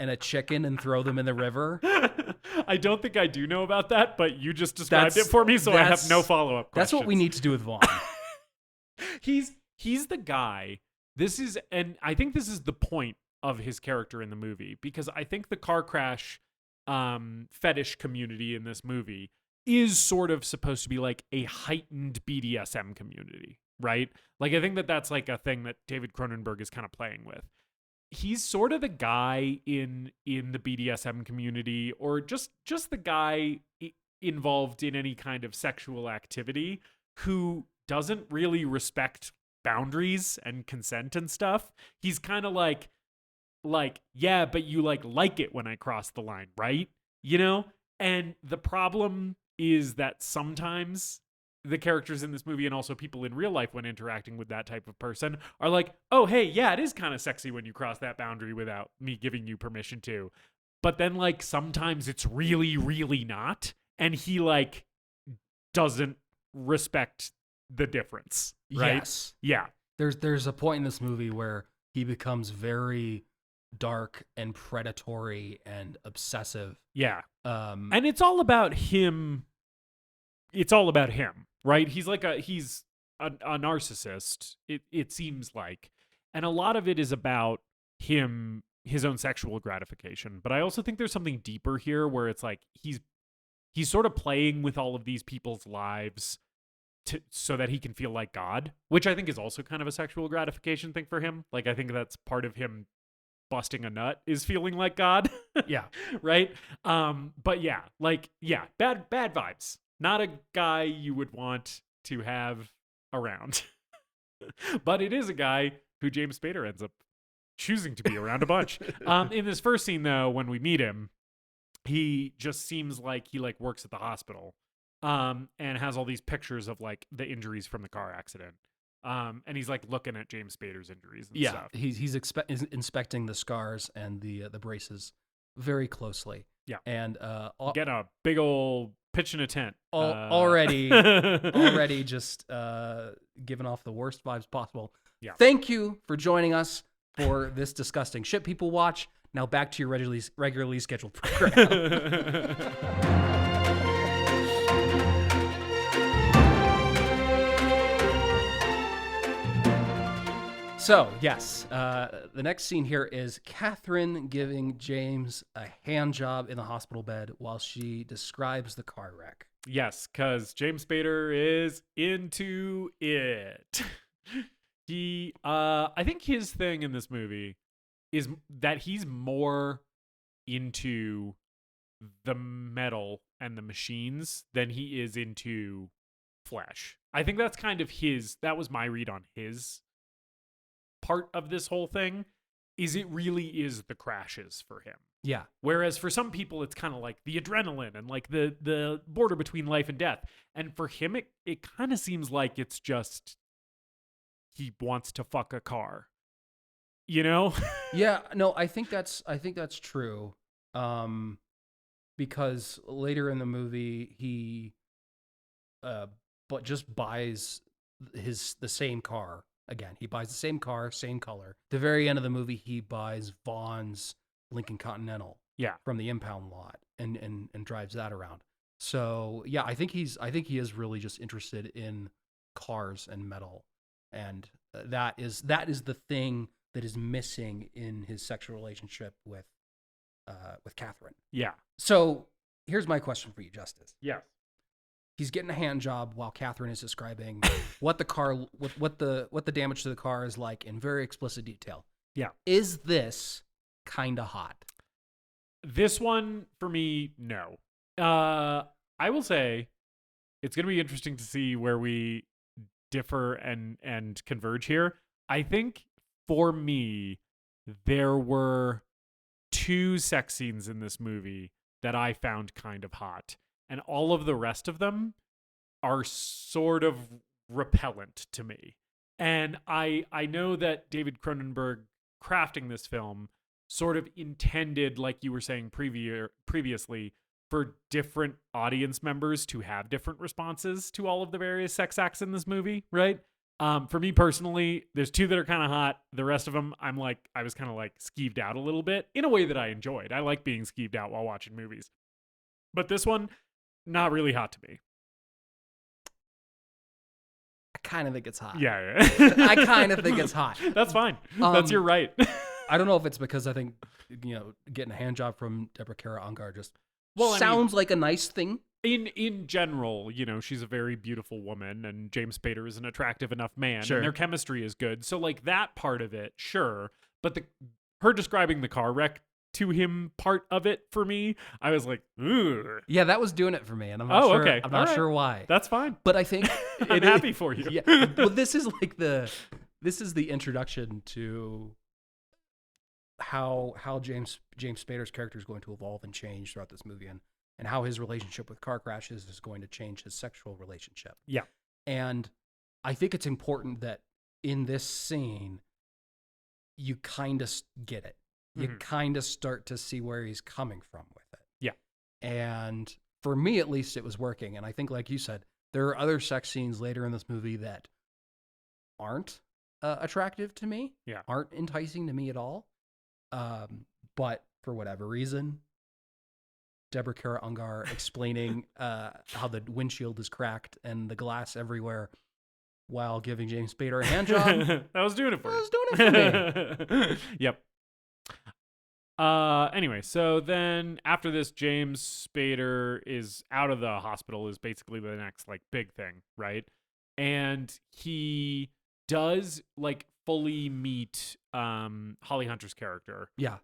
and a chicken and throw them in the river? I don't think I do know about that, but you just described it for me, so I have no follow-up questions. That's what we need to do with Vaughn. He's the guy. And I think this is the point of his character in the movie, because I think the car crash fetish community in this movie is sort of supposed to be like a heightened BDSM community, right? Like I think that's like a thing that David Cronenberg is kind of playing with. He's sort of the guy in the BDSM community, or just the guy involved in any kind of sexual activity who doesn't really respect boundaries and consent and stuff. He's kind of like, yeah, but you like it when I cross the line, right? You know? And the problem is that sometimes the characters in this movie, and also people in real life when interacting with that type of person, are like, oh, hey, yeah, it is kind of sexy when you cross that boundary without me giving you permission to. But then like sometimes it's really, really not. And he like doesn't respect the difference, right? Yes. Yeah. There's a point in this movie where he becomes very dark and predatory and obsessive. Yeah. And it's all about him. It's all about him, right? He's a narcissist, it seems like. And a lot of it is about him, his own sexual gratification. But I also think there's something deeper here where it's like he's sort of playing with all of these people's lives so that he can feel like God, which I think is also kind of a sexual gratification thing for him. Like, I think that's part of him busting a nut is feeling like God. Yeah. Right. But yeah, bad vibes. Not a guy you would want to have around. But it is a guy who James Spader ends up choosing to be around a bunch. In this first scene, though, when we meet him, he just seems like he like works at the hospital, and has all these pictures of like the injuries from the car accident. And he's like looking at James Spader's injuries and stuff. He's inspecting the scars and the braces very closely. Yeah. And get a big old pitch in a tent. Already just giving off the worst vibes possible. Yeah. Thank you for joining us for this disgusting shit people watch. Now back to your regularly scheduled program. So, yes, the next scene here is Catherine giving James a hand job in the hospital bed while she describes the car wreck. Yes, because James Spader is into it. I think his thing in this movie is that he's more into the metal and the machines than he is into flesh. I think that's kind of that was my read on his part of this whole thing, is it really is the crashes for him. Yeah. Whereas for some people, it's kind of like the adrenaline and like the border between life and death. And for him, it kind of seems like it's just he wants to fuck a car. You know? Yeah, no, I think that's true. Because later in the movie he but just buys the same car again. He buys the same car, same color. The very end of the movie he buys Vaughn's Lincoln Continental from the impound lot and drives that around. So, yeah, I think he is really just interested in cars and metal. And that is the thing that is missing in his sexual relationship with Catherine. Yeah. So here's my question for you, Justice. Yeah. He's getting a hand job while Catherine is describing what the damage to the car is like in very explicit detail. Yeah. Is this kind of hot? This one for me, no. I will say it's going to be interesting to see where we differ and converge here. I think for me, there were 2 sex scenes in this movie that I found kind of hot, and all of the rest of them are sort of repellent to me. And I know that David Cronenberg crafting this film sort of intended, like you were saying previously, for different audience members to have different responses to all of the various sex acts in this movie, right? For me personally, there's 2 that are kind of hot. The rest of them, I was kind of like skeeved out a little bit in a way that I enjoyed. I like being skeeved out while watching movies. But this one, not really hot to me. I kind of think it's hot. Yeah. I kind of think it's hot. That's fine. That's your right. I don't know if it's because I think, getting a hand job from Deborah Unger just sounds I mean, like a nice thing. In general, she's a very beautiful woman, and James Spader is an attractive enough man, sure. And their chemistry is good. So, like, that part of it, sure. But her describing the car wreck to him part of it, for me, I was like, ugh. Yeah, that was doing it for me, and I'm not sure. Okay. I'm not sure why. That's fine. But I think I'm happy for you. Yeah. Well, this is the introduction to how James Spader's character is going to evolve and change throughout this movie, and how his relationship with car crashes is going to change his sexual relationship. Yeah. And I think it's important that in this scene, you kind of get it. You kind of start to see where he's coming from with it. Yeah. And for me, at least, it was working. And I think, like you said, there are other sex scenes later in this movie that aren't attractive to me, aren't enticing to me at all. But for whatever reason, Deborah Unger explaining how the windshield is cracked and the glass everywhere while giving James Spader a hand job. That was doing it for you. That was doing it for me. Yep. Anyway, so then after this, James Spader is out of the hospital is basically the next like big thing, right? and he does like fully meet Holly Hunter's character. Yeah.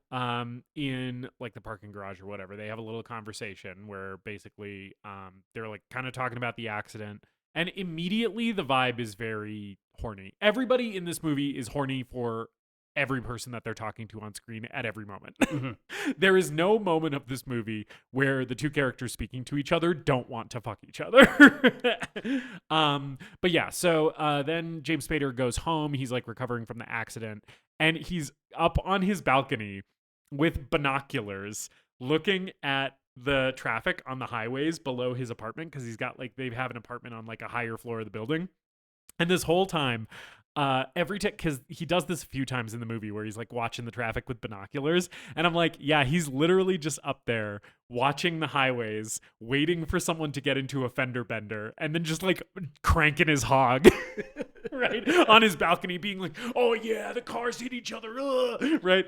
In like the parking garage or whatever. They have a little conversation where basically they're like kind of talking about the accident, and immediately the vibe is very horny. Everybody in this movie is horny for every person that they're talking to on screen at every moment. Mm-hmm. There is no moment of this movie where the two characters speaking to each other don't want to fuck each other. But yeah, so then James Spader goes home. He's like recovering from the accident, and he's up on his balcony with binoculars looking at the traffic on the highways below his apartment, because he's got like, they have an apartment on like a higher floor of the building. And this whole time, because he does this a few times in the movie where he's like watching the traffic with binoculars, and I'm like, yeah, he's literally just up there watching the highways, waiting for someone to get into a fender bender, and then just like cranking his hog, right, on his balcony, being like, oh yeah, the cars hit each other, right,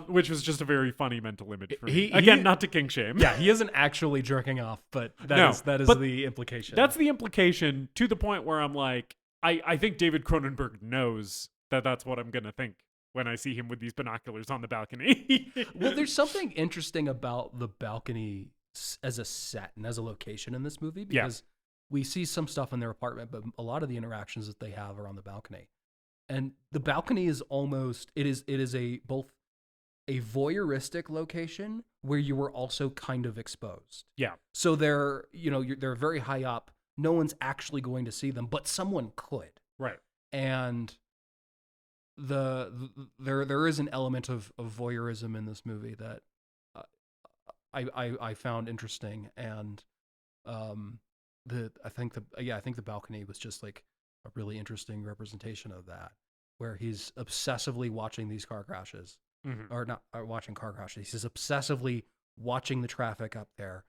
which was just a very funny mental image for me. Again, not to kink shame. Yeah, he isn't actually jerking off, but that is the implication. That's the implication, to the point where I'm like, I think David Cronenberg knows that that's what I'm going to think when I see him with these binoculars on the balcony. Well, there's something interesting about the balcony as a set and as a location in this movie, because we see some stuff in their apartment, but a lot of the interactions that they have are on the balcony. And the balcony is almost, it is both a voyeuristic location where you were also kind of exposed. Yeah. So they're very high up. No one's actually going to see them, but someone could. Right. And there is an element of voyeurism in this movie that I found interesting, and I think the balcony was just like a really interesting representation of that, where he's obsessively watching these car crashes, or not watching car crashes. He's obsessively watching the traffic up there.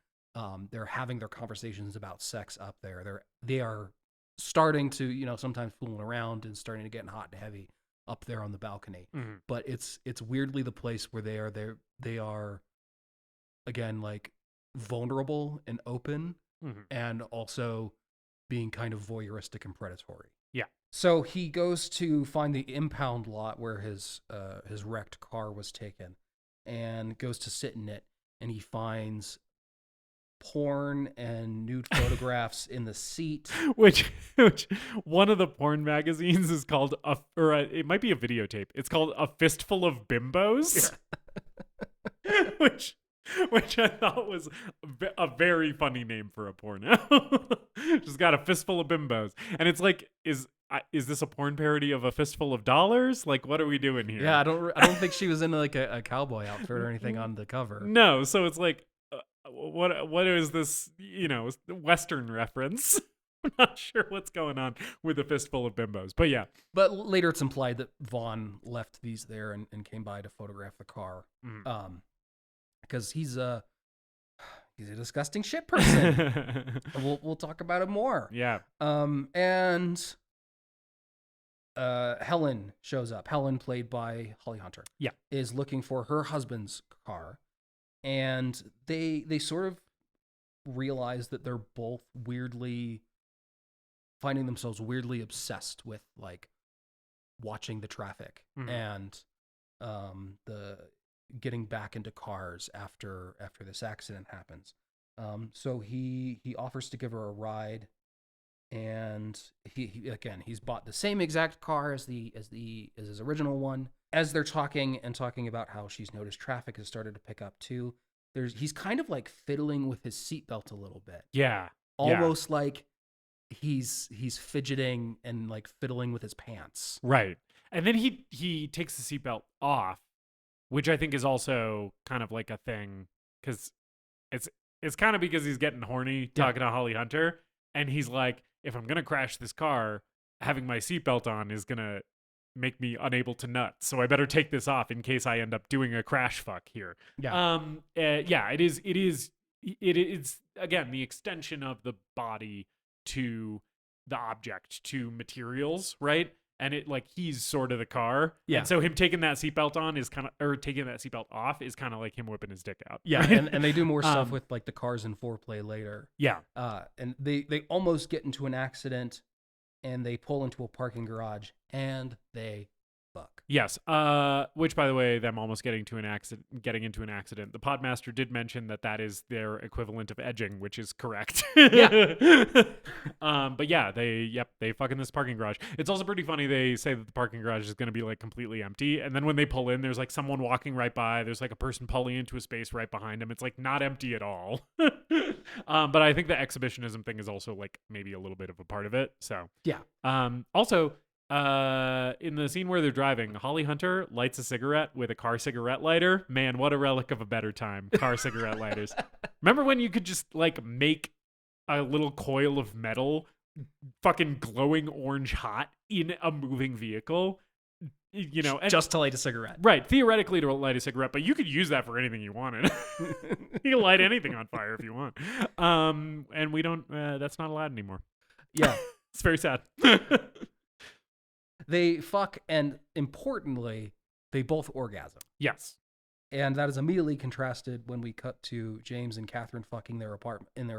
They're having their conversations about sex up there. They are starting to, sometimes fooling around and starting to get hot and heavy up there on the balcony. Mm-hmm. But it's weirdly the place where they are again, like vulnerable and open, and also being kind of voyeuristic and predatory. Yeah. So he goes to find the impound lot where his wrecked car was taken, and goes to sit in it, and he finds porn and nude photographs in the seat. Which one of the porn magazines is called it might be a videotape. It's called A Fistful of Bimbos, which I thought was a very funny name for a porno. Just got a fistful of bimbos, and it's like, is this a porn parody of A Fistful of Dollars? Like, what are we doing here? Yeah, I don't think she was in like a cowboy outfit or anything on the cover. No, so it's like, what is this, Western reference? I'm not sure what's going on with A Fistful of Bimbos, but yeah. But later it's implied that Vaughn left these there and came by to photograph the car. Because he's a disgusting shit person. We'll talk about it more. Yeah. And Helen shows up. Helen, played by Holly Hunter, is looking for her husband's car. And they sort of realize that they're both finding themselves weirdly obsessed with like watching the traffic and the getting back into cars after this accident happens. So he offers to give her a ride, and he's bought the same exact car as his original one. As they're talking about how she's noticed traffic has started to pick up too, he's kind of like fiddling with his seatbelt a little bit. Yeah. Almost like he's fidgeting and like fiddling with his pants. Right. And then he takes the seatbelt off, which I think is also kind of like a thing, because it's kind of because he's getting horny talking to Holly Hunter, and he's like, if I'm gonna crash this car, having my seatbelt on is gonna make me unable to nut, so I better take this off in case I end up doing a crash fuck here. It is again the extension of the body to the object, to materials, right? And it, like, he's sort of the car. Yeah. And so him taking that seatbelt on is kind of, or taking that seatbelt off is kind of like him whipping his dick out. Yeah. Right? And they do more stuff with like the cars in foreplay later. Yeah. And they almost get into an accident and they pull into a parking garage, and they fuck. Yes. Which, by the way, them almost getting into an accident. The Podmaster did mention that is their equivalent of edging, which is correct. Yeah. But yeah, they fuck in this parking garage. It's also pretty funny. They say that the parking garage is going to be like completely empty, and then when they pull in, there's like someone walking right by. There's like a person pulling into a space right behind them. It's like not empty at all. But I think the exhibitionism thing is also like maybe a little bit of a part of it. So Yeah. Also. In the scene where they're driving, Holly Hunter lights a cigarette with a car cigarette lighter. Man, what a relic of a better time. Car cigarette lighters. Remember when you could just like make a little coil of metal fucking glowing orange hot in a moving vehicle? You know, just to light a cigarette. Right. Theoretically to light a cigarette, but you could use that for anything you wanted. You can light anything on fire if you want. And we don't, that's not allowed anymore. Yeah. It's very sad. They fuck, and importantly, they both orgasm. Yes. And that is immediately contrasted when we cut to James and Catherine fucking in their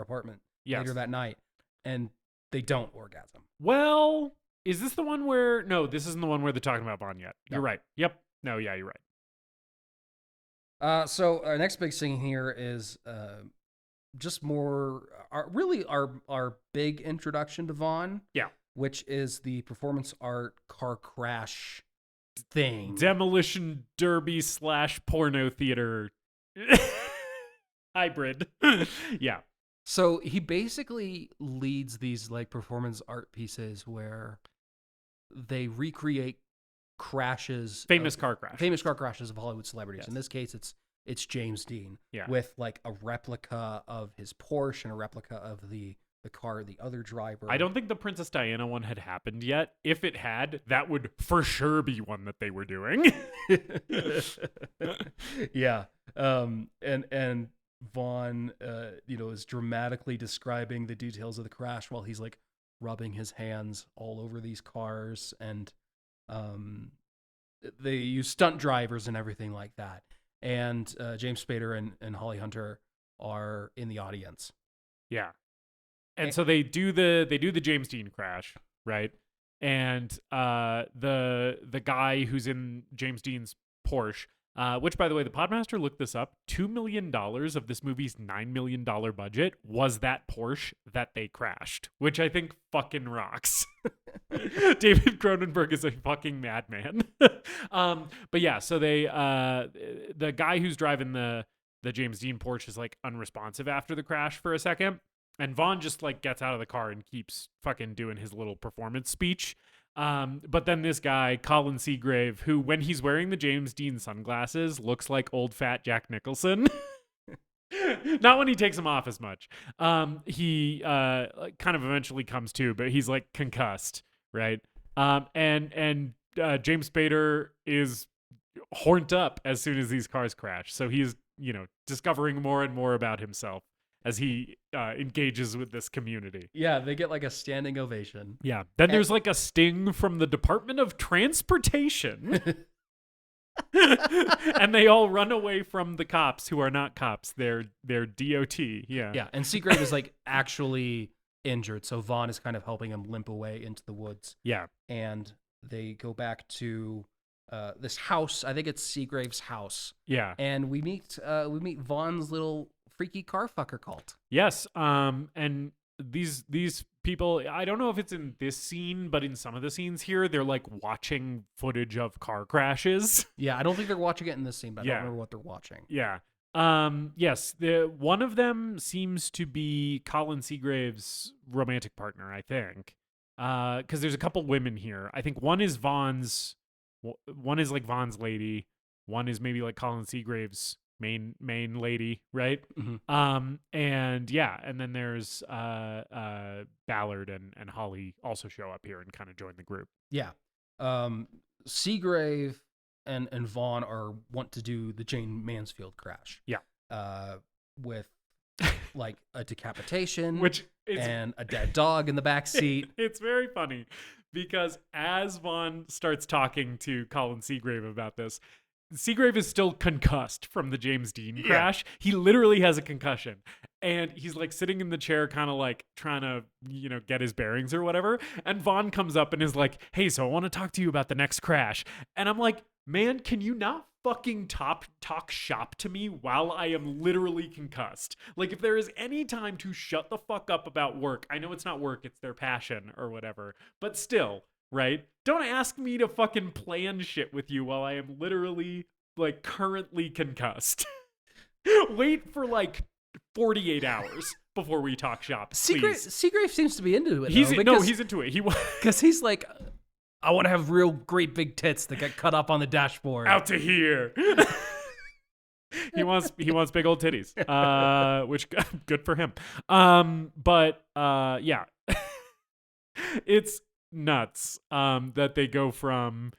apartment later that night, and they don't orgasm. Well, is this the one where... No, this isn't the one where they're talking about Bond yet. No. You're right. Yep. No, yeah, you're right. So our next big thing here is just more... our big introduction to Vaughn. Yeah. Which is the performance art car crash thing. Demolition derby / porno theater hybrid. Yeah. So he basically leads these like performance art pieces where they recreate famous car crashes of Hollywood celebrities. Yes. In this case, it's James Dean. Yeah. With like a replica of his Porsche and a replica of the car, the other driver. I don't think the Princess Diana one had happened yet. If it had, that would for sure be one that they were doing. Yeah. And Vaughn, is dramatically describing the details of the crash while he's like rubbing his hands all over these cars, and they use stunt drivers and everything like that. And James Spader and Holly Hunter are in the audience. Yeah. And so they do the James Dean crash, right? And the guy who's in James Dean's Porsche, which, by the way, the Podmaster looked this up. $2 million of this movie's $9 million budget was that Porsche that they crashed, which I think fucking rocks. David Cronenberg is a fucking madman. But yeah, so the guy who's driving the James Dean Porsche is like unresponsive after the crash for a second. And Vaughn just like gets out of the car and keeps fucking doing his little performance speech. But then this guy, Colin Seagrave, who when he's wearing the James Dean sunglasses looks like old fat Jack Nicholson. Not when he takes them off as much. He kind of eventually comes to, but he's like concussed, right? And James Spader is horned up as soon as these cars crash. So he's, discovering more and more about himself as he engages with this community. Yeah, they get like a standing ovation. Yeah. Then there's like a sting from the Department of Transportation. And they all run away from the cops who are not cops. They're DOT. Yeah. Yeah. And Seagrave is like actually injured. So Vaughn is kind of helping him limp away into the woods. Yeah. And they go back to this house. I think it's Seagrave's house. Yeah. And we meet Vaughn's little freaky car fucker cult. Yes. And these people, I don't know if it's in this scene, but in some of the scenes here, they're like watching footage of car crashes. Yeah, I don't think they're watching it in this scene, but I don't remember what they're watching. Yeah. Yes, one of them seems to be Colin Seagrave's romantic partner, I think. Because there's a couple women here. I think one is like Vaughn's lady. One is maybe like Colin Seagrave's main lady, right? Mm-hmm. And then there's Ballard and Holly also show up here and kind of join the group. Yeah. Seagrave and Vaughn want to do the Jane Mansfield crash. Yeah. With like a decapitation which and a dead dog in the back seat. It's very funny because as Vaughn starts talking to Colin Seagrave about this, Seagrave is still concussed from the James Dean crash. He literally has a concussion. and he's like sitting in the chair kind of like trying to, get his bearings or whatever. And Vaughn comes up and is like, hey, so I want to talk to you about the next crash. And I'm like, man, can you not fucking talk shop to me while I am literally concussed? Like, if there is any time to shut the fuck up about work, I know it's not work, it's their passion or whatever, but still, right? Don't ask me to fucking plan shit with you while I am literally like currently concussed. Wait for like 48 hours before we talk shop. Seagrave seems to be into it. He's into it. Because he's like, I want to have real great big tits that get cut up on the dashboard. Out to here. He wants big old titties. Which good for him. But yeah. It's nuts that they go from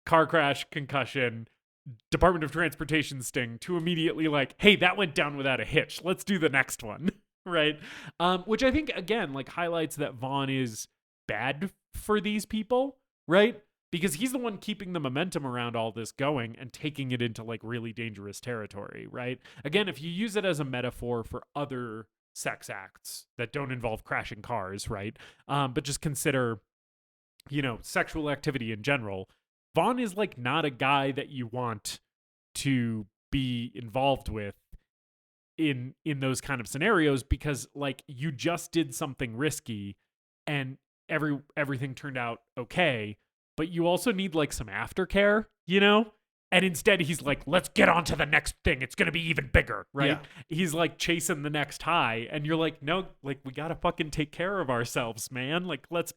car crash, concussion, Department of Transportation sting to immediately like, hey, that went down without a hitch. Let's do the next one. Right? Which I think, again, like highlights that Vaughn is bad for these people. Right? Because he's the one keeping the momentum around all this going and taking it into like really dangerous territory, right? Again, if you use it as a metaphor for other sex acts that don't involve crashing cars, right? But just consider, sexual activity in general. Vaughn is like not a guy that you want to be involved with in those kind of scenarios, because like you just did something risky and everything turned out okay, but you also need like some aftercare, And instead he's like, let's get on to the next thing. It's going to be even bigger, right? Yeah. He's like chasing the next high, and you're like, no, like we got to fucking take care of ourselves, man. Like let's,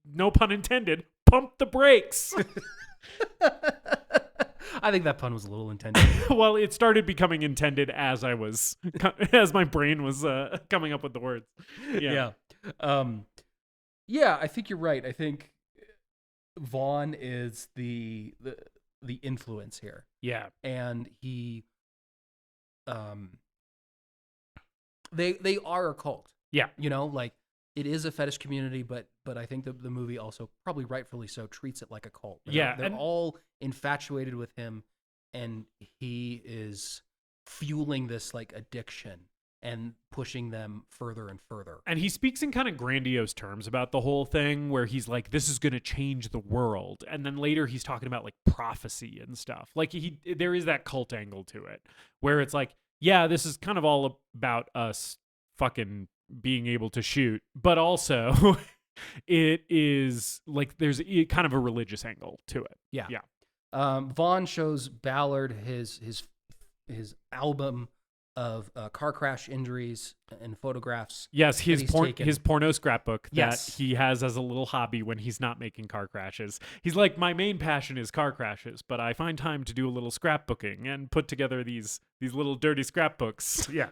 no pun intended, pump the brakes. I think that pun was a little intended. Well, it started becoming intended as my brain was coming up with the words. Yeah. Yeah, I think you're right. I think Vaughn is the influence here. Yeah. And he they are a cult. Yeah. Like it is a fetish community, but I think the movie also, probably rightfully so, treats it like a cult. They're all infatuated with him, and he is fueling this like addiction and pushing them further and further. And he speaks in kind of grandiose terms about the whole thing, where he's like, this is going to change the world. And then later he's talking about like prophecy and stuff. Like there is that cult angle to it, where it's like, yeah, this is kind of all about us fucking being able to shoot, but also it is like there's kind of a religious angle to it. Yeah. Vaughn shows Ballard his album of car crash injuries and photographs. Yes, his porno scrapbook that he has as a little hobby when he's not making car crashes. He's like, my main passion is car crashes, but I find time to do a little scrapbooking and put together these little dirty scrapbooks. Yeah,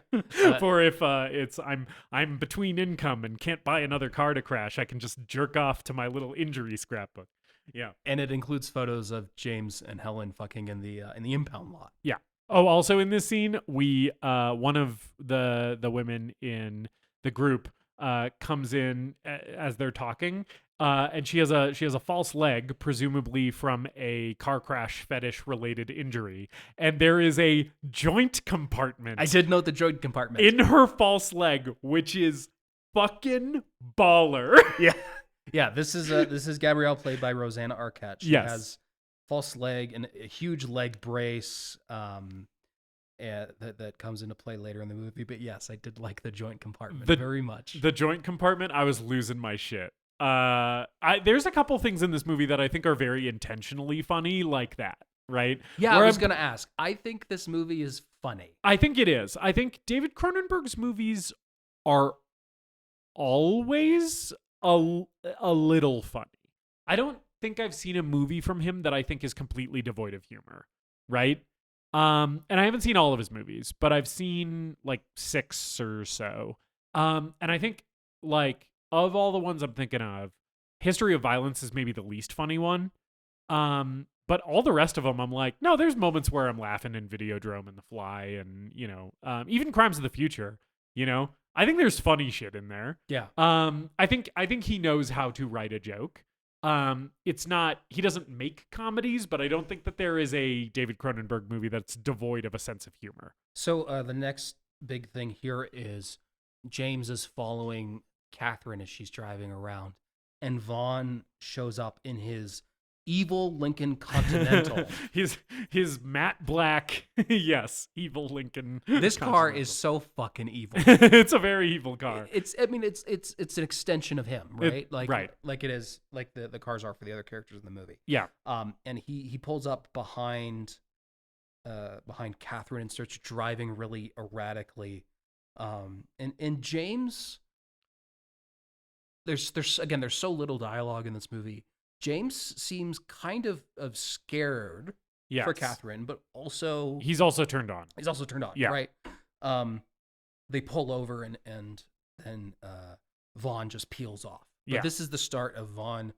for if I'm between income and can't buy another car to crash, I can just jerk off to my little injury scrapbook. Yeah, and it includes photos of James and Helen fucking in the impound lot. Yeah. Oh, also in this scene, we one of the women in the group comes in as they're talking, and she has a false leg, presumably from a car crash fetish related injury, and there is a joint compartment. I did note the joint compartment in her false leg, which is fucking baller. Yeah. This is Gabrielle, played by Rosanna Arquette. She has false leg and a huge leg brace that comes into play later in the movie. But yes, I did like the joint compartment very much. The joint compartment, I was losing my shit. There's a couple things in this movie that I think are very intentionally funny like that, right? Yeah, I was going to ask. I think this movie is funny. I think it is. I think David Cronenberg's movies are always a little funny. I don't think I've seen a movie from him that I think is completely devoid of humor, right? And I haven't seen all of his movies, but I've seen like 6 or so. And I think like of all the ones I'm thinking of, History of Violence is maybe the least funny one. But all the rest of them, I'm like, no, there's moments where I'm laughing in Videodrome and The Fly, and even Crimes of the Future. I think there's funny shit in there. Yeah. I think he knows how to write a joke. It's not, he doesn't make comedies, but I don't think that there is a David Cronenberg movie that's devoid of a sense of humor. So the next big thing here is James is following Catherine as she's driving around, and Vaughn shows up in his evil Lincoln Continental. his matte black, yes, evil Lincoln. This car Continental. is so fucking evil. It's a very evil car. It's an extension of him, right? Like it is, like the cars are for the other characters in the movie. Yeah. And he pulls up behind Catherine and starts driving really erratically. And James, there's so little dialogue in this movie. James seems kind of scared for Catherine, but also he's also turned on. Yeah. Right. They pull over and then Vaughn just peels off. But this is the start of Vaughn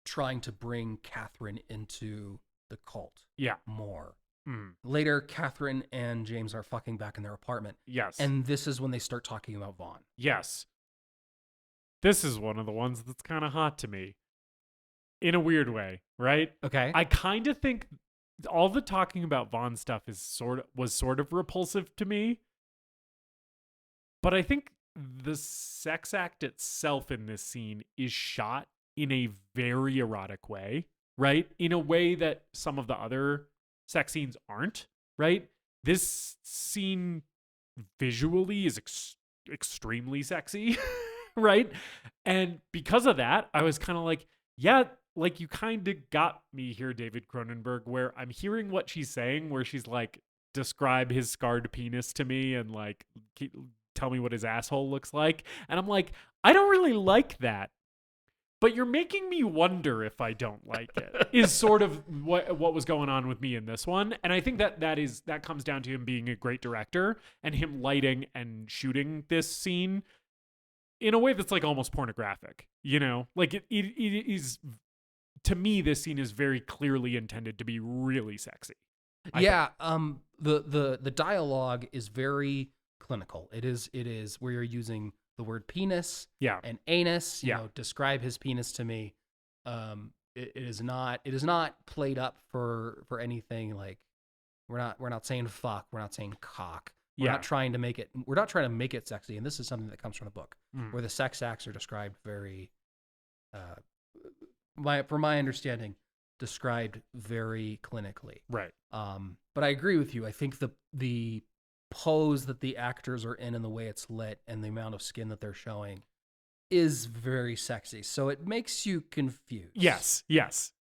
trying to bring Catherine into the cult. Yeah. More. Mm. Later, Catherine and James are fucking back in their apartment. Yes. And this is when they start talking about Vaughn. Yes. This is one of the ones that's kind of hot to me. In a weird way, right? Okay. I kind of think all the talking about Vaughn stuff was sort of repulsive to me. But I think the sex act itself in this scene is shot in a very erotic way, right? In a way that some of the other sex scenes aren't, right? This scene visually is extremely sexy, right? And because of that, I was kind of like, yeah, like you kind of got me here, David Cronenberg, where I'm hearing what she's saying, where she's like, describe his scarred penis to me and like, tell me what his asshole looks like. And I'm like, I don't really like that. But you're making me wonder if I don't like it, is sort of what was going on with me in this one. And I think that comes down to him being a great director and him lighting and shooting this scene in a way that's like almost pornographic, you know? Like it is, to me, this scene is very clearly intended to be really sexy. The dialogue is very clinical. It is where you're using the word penis and anus, you know, describe his penis to me. It is not played up for anything. Like we're not saying fuck, we're not saying cock. We're not trying to make it sexy. And this is something that comes from the book where the sex acts are described very, from my understanding, described very clinically. Right. But I agree with you. I think the pose that the actors are in and the way it's lit and the amount of skin that they're showing is very sexy. So it makes you confused. Yes.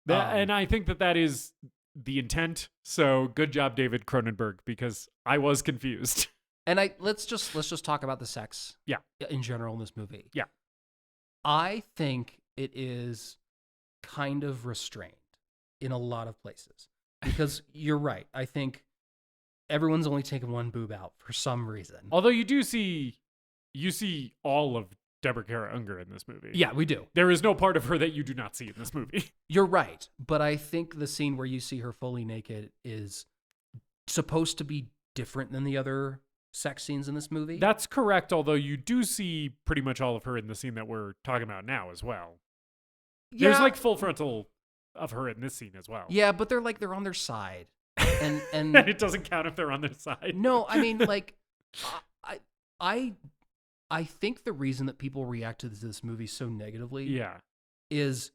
And I think that is the intent. So good job, David Cronenberg, because I was confused. And let's just talk about the sex. Yeah. In general in this movie. Yeah. I think it is kind of restrained in a lot of places because you're right. I think everyone's only taken one boob out for some reason. Although you see all of Deborah Unger in this movie. Yeah, we do. There is no part of her that you do not see in this movie. You're right. But I think the scene where you see her fully naked is supposed to be different than the other sex scenes in this movie. That's correct. Although you do see pretty much all of her in the scene that we're talking about now as well. Yeah. There's like full frontal of her in this scene as well. Yeah, but they're on their side. And it doesn't count if they're on their side. No, I mean, like, I think the reason that people react to this movie so negatively is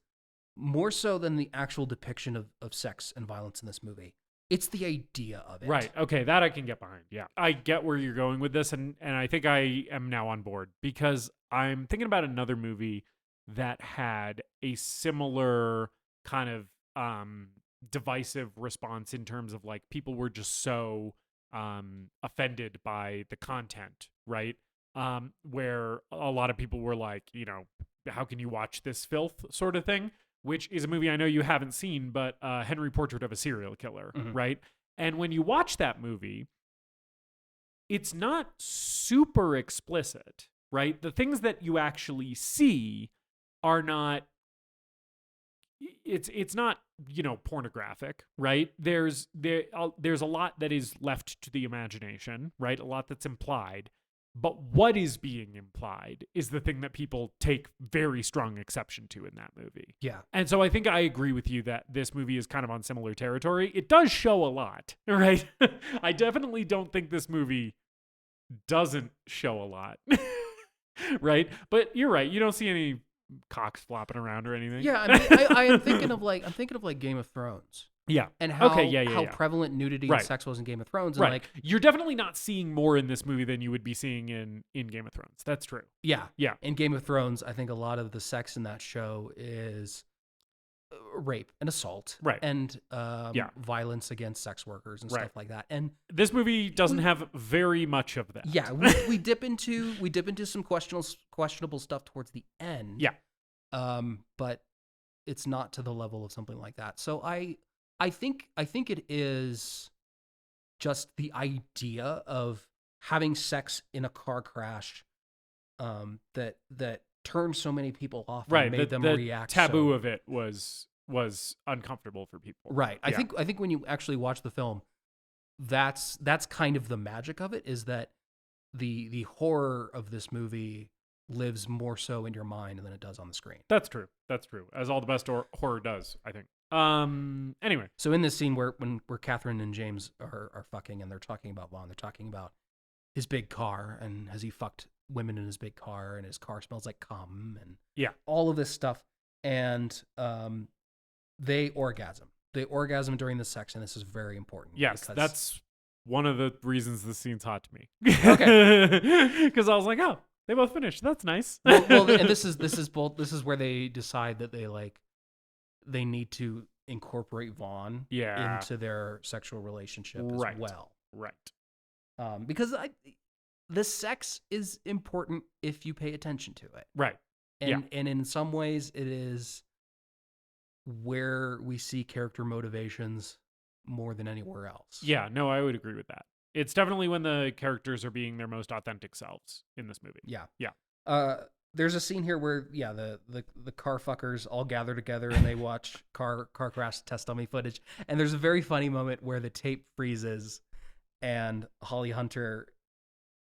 more so than the actual depiction of sex and violence in this movie. It's the idea of it. Right. Okay, that I can get behind. Yeah. I get where you're going with this, and I think I am now on board because I'm thinking about another movie that had a similar kind of divisive response in terms of like people were just so offended by the content, right? Where a lot of people were like, you know, how can you watch this filth sort of thing, which is a movie I know you haven't seen, but Henry Portrait of a Serial Killer, right? And when you watch that movie, it's not super explicit, right? The things that you actually see are not, it's not, you know, pornographic, right? There's a lot that is left to the imagination, right? A lot that's implied. But what is being implied is the thing that people take very strong exception to in that movie. Yeah. And so I think I agree with you that this movie is kind of on similar territory. It does show a lot, right? I definitely don't think this movie doesn't show a lot, right? But you're right. You don't see any cocks flopping around or anything. Yeah, I mean, I am thinking of like Game of Thrones. Yeah. And how how prevalent nudity Right. and sex was in Game of Thrones. And Right. like, You're definitely not seeing more in this movie than you would be seeing in Game of Thrones. That's true. yeah. Yeah. In Game of Thrones, I think a lot of the sex in that show is rape and assault. Right. And violence against sex workers and Right. stuff like that. And This movie doesn't have very much of that. yeah, we dip into some questionable stuff towards the end. Yeah. But it's not to the level of something like that. So I think it is just the idea of having sex in a car crash that turned so many people off and Right. made them the react. taboo so, of it was uncomfortable for people. right. Yeah. I think when you actually watch the film, that's kind of the magic of it, is that the horror of this movie lives more so in your mind than it does on the screen. That's true. That's true. As all the best horror does, I think. Anyway. So in this scene where Catherine and James are fucking and they're talking about Vaughn, they're talking about his big car and has he fucked women in his big car and his car smells like cum and all of this stuff. And they orgasm. They orgasm during the sex, and this is very important. Yes, that's one of the reasons this scene's hot to me. Okay. Because I was like, oh, they both finished. That's nice. well, and this is where they decide that they need to incorporate Vaughn into their sexual relationship as well. Right. Because the sex is important if you pay attention to it. Right. And in some ways it is where we see character motivations more than anywhere else. Yeah, no, I would agree with that. It's definitely when the characters are being their most authentic selves in this movie. Yeah. Yeah. There's a scene here where the car fuckers all gather together and they watch car crash test dummy footage. And there's a very funny moment where the tape freezes and Holly Hunter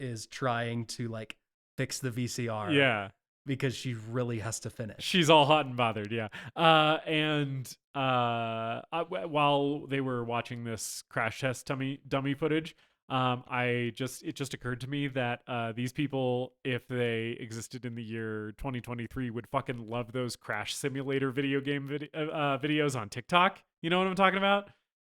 is trying to like fix the VCR. Yeah. Because she really has to finish. She's all hot and bothered, yeah. While they were watching this crash test dummy footage, it just occurred to me that these people, if they existed in the year 2023, would fucking love those crash simulator video game videos on TikTok. You know what I'm talking about?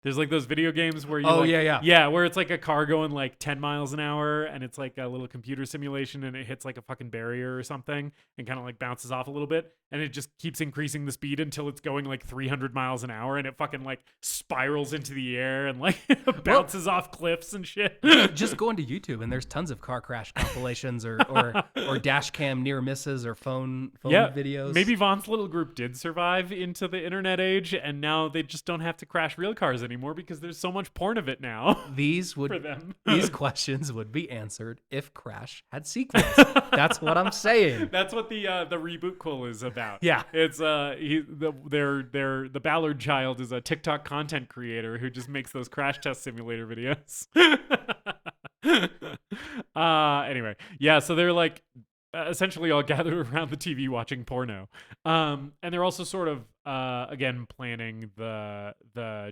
There's like those video games where you where it's like a car going like 10 miles an hour and it's like a little computer simulation and it hits like a fucking barrier or something and kind of like bounces off a little bit and it just keeps increasing the speed until it's going like 300 miles an hour and it fucking like spirals into the air and like bounces off cliffs and shit. Just go into YouTube and there's tons of car crash compilations or dash cam near misses or phone videos. Maybe Vaughn's little group did survive into the internet age and now they just don't have to crash real cars anymore because there's so much porn of it now. These questions would be answered if Crash had sequels. That's what I'm saying. That's what the reboot quill is about. Yeah, it's the Ballard child is a TikTok content creator who just makes those crash test simulator videos. Anyway, yeah, so they're like essentially all gathered around the TV watching porno, and they're also sort of again planning the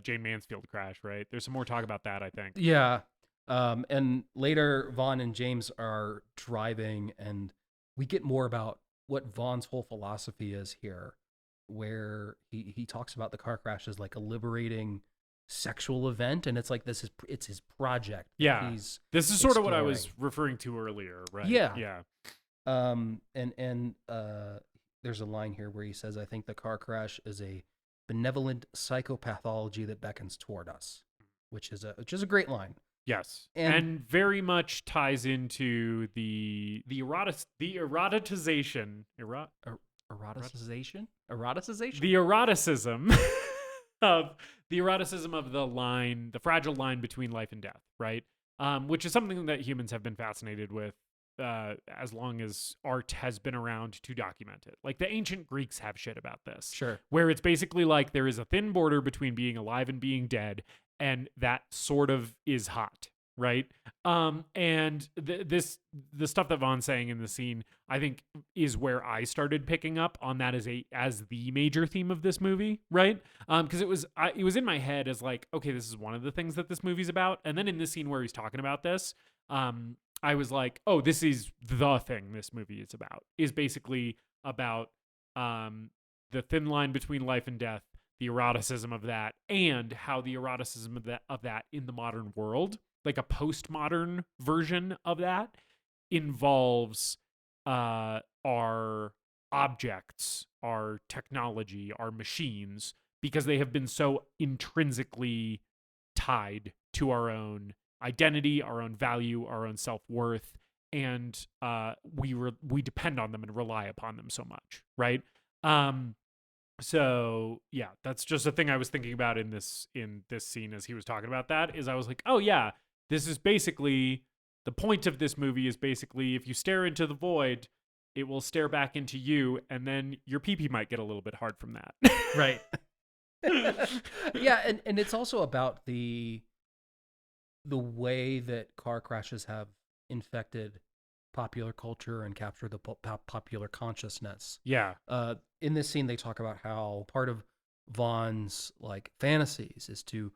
Jane Mansfield crash. Right? There's some more talk about that, I think. Yeah, and later Vaughn and James are driving, and we get more about what Vaughn's whole philosophy is here, where he talks about the car crash as like a liberating sexual event, and it's like it's his project. Yeah, this is sort of what I was referring to earlier, right? Yeah. And there's a line here where he says, I think the car crash is a benevolent psychopathology that beckons toward us, which is a great line. Yes. And very much ties into the eroticization. Eroticization? The eroticism of the line, the fragile line between life and death, right? Which is something that humans have been fascinated with as long as art has been around to document it. Like the ancient Greeks have shit about this. Sure. Where it's basically like there is a thin border between being alive and being dead, and that sort of is hot, right? And the stuff that Vaughn's saying in the scene, I think, is where I started picking up on that as the major theme of this movie, right? Because it was in my head as like, okay, this is one of the things that this movie's about, and then in this scene where he's talking about this, I was like, oh, this is the thing this movie is about. Is basically about the thin line between life and death, the eroticism of that, and how the eroticism of that in the modern world, like a postmodern version of that, involves our objects, our technology, our machines, because they have been so intrinsically tied to our own identity, our own value, our own self-worth, and we depend on them and rely upon them so much, right? So yeah, that's just a thing I was thinking about in this scene as he was talking about that, is I was like, oh yeah, this is basically the point of this movie is basically if you stare into the void, it will stare back into you, and then your pee-pee might get a little bit hard from that. Right. Yeah, and it's also about the way that car crashes have infected popular culture and captured the popular consciousness. Yeah. In this scene, they talk about how part of Vaughn's like fantasies is to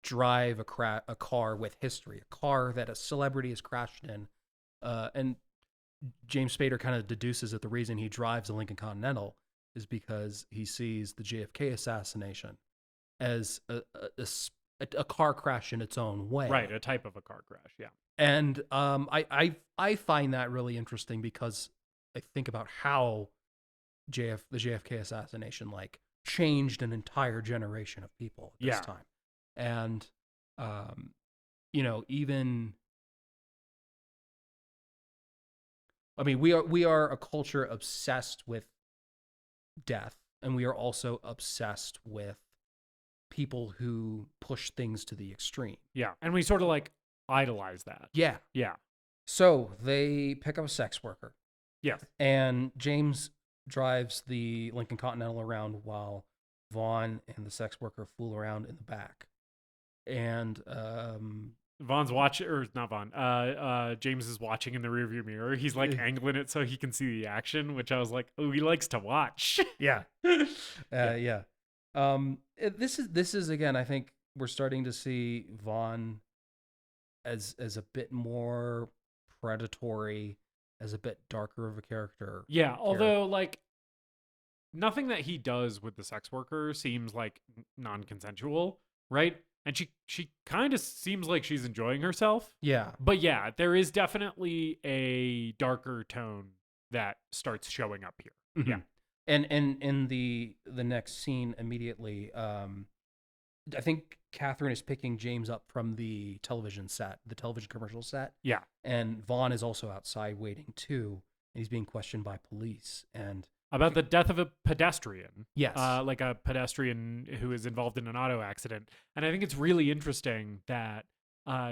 drive a car with history, a car that a celebrity has crashed in, and James Spader kind of deduces that the reason he drives a Lincoln Continental is because he sees the JFK assassination as a car crash in its own way. Right, a type of a car crash, yeah. And I find that really interesting because I think about how the JFK assassination like changed an entire generation of people at this time. And even I mean, we are a culture obsessed with death, and we are also obsessed with people who push things to the extreme. Yeah, and we sort of like idolize that. Yeah. Yeah. So they pick up a sex worker. Yes. And James drives the Lincoln Continental around while Vaughn and the sex worker fool around in the back. And Vaughn's watching, or not Vaughn, James is watching in the rearview mirror. He's like angling it so he can see the action, which I was like, oh, he likes to watch. Yeah. Yeah. This is again, I think we're starting to see Vaughn as a bit more predatory, as a bit darker of a character. Yeah, although like nothing that he does with the sex worker seems like non-consensual, right? And she kind of seems like she's enjoying herself. Yeah. But yeah, there is definitely a darker tone that starts showing up here. Mm-hmm. Yeah. And in the next scene immediately, I think Catherine is picking James up from the television commercial set. Yeah. And Vaughn is also outside waiting too, and he's being questioned by police. And about the death of a pedestrian. Yes. Like a pedestrian who is involved in an auto accident. And I think it's really interesting that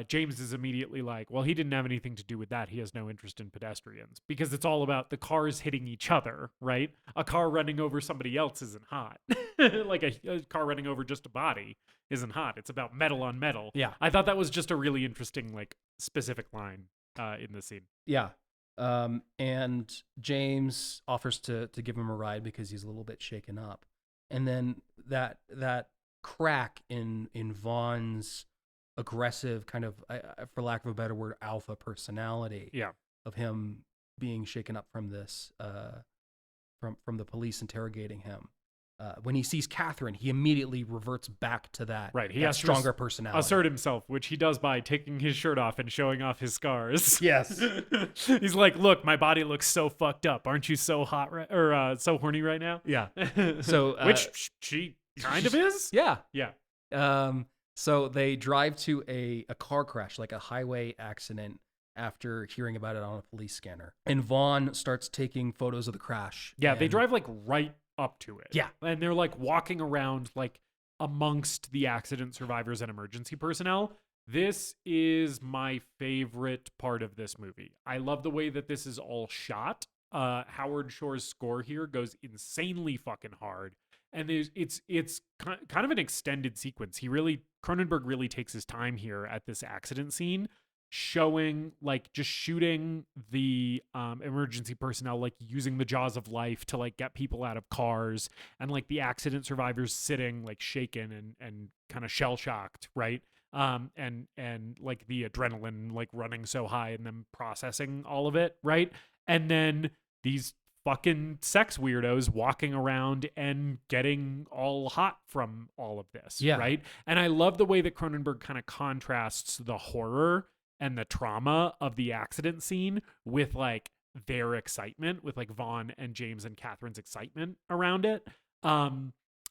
James is immediately like, well, he didn't have anything to do with that. He has no interest in pedestrians, because it's all about the cars hitting each other, right? A car running over somebody else isn't hot. Like a car running over just a body isn't hot. It's about metal on metal. Yeah. I thought that was just a really interesting, like, specific line in the scene. Yeah. And James offers to give him a ride because he's a little bit shaken up. And then that crack in Vaughn's aggressive kind of, for lack of a better word, alpha personality. Yeah. Of him being shaken up from this, from the police interrogating him. When he sees Catherine, he immediately reverts back to that. Right. He that has stronger personality. Assert himself, which he does by taking his shirt off and showing off his scars. Yes. He's like, look, my body looks so fucked up. Aren't you so hot or so horny right now? Yeah. So which she kind of is. Yeah. Yeah. So they drive to a car crash, like a highway accident, after hearing about it on a police scanner. And Vaughn starts taking photos of the crash. Yeah, they drive like right up to it. Yeah. And they're like walking around like amongst the accident survivors and emergency personnel. This is my favorite part of this movie. I love the way that this is all shot. Howard Shore's score here goes insanely fucking hard. And it's kind of an extended sequence. Cronenberg really takes his time here at this accident scene showing like just shooting the emergency personnel like using the jaws of life to like get people out of cars, and like the accident survivors sitting like shaken and kind of shell shocked, right? And like the adrenaline like running so high and them processing all of it, right? And then these fucking sex weirdos walking around and getting all hot from all of this, right? And I love the way that Cronenberg kind of contrasts the horror and the trauma of the accident scene with like their excitement, with like Vaughn and James and Catherine's excitement around it. I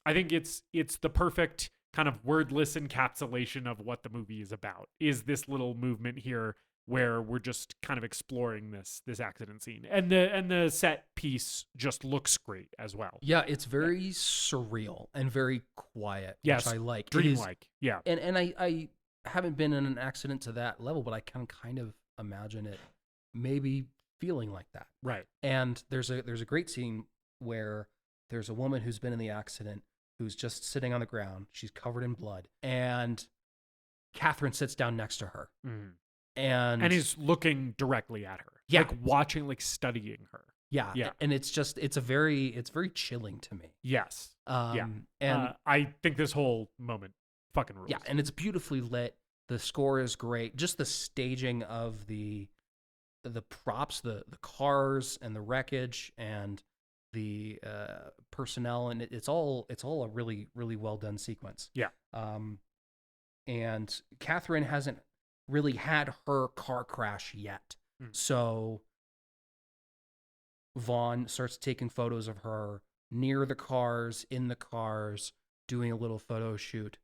think it's the perfect kind of wordless encapsulation of what the movie is about, is this little movement here where we're just kind of exploring this accident scene, and the set piece just looks great as well. Yeah, it's very surreal and very quiet, yes, which I like. Dreamlike, yeah. And I haven't been in an accident to that level, but I can kind of imagine it maybe feeling like that. Right. And there's a great scene where there's a woman who's been in the accident who's just sitting on the ground. She's covered in blood, and Catherine sits down next to her. Mm. And is looking directly at her. Yeah. Like watching, like studying her. Yeah. Yeah. And it's very chilling to me. Yes. And I think this whole moment fucking rules. Yeah, and it's beautifully lit. The score is great. Just the staging of the props, the cars and the wreckage and the personnel, and it's all a really, really well done sequence. Yeah. And Catherine hasn't really had her car crash yet. So Vaughn starts taking photos of her near the cars, in the cars, doing a little photo shoot.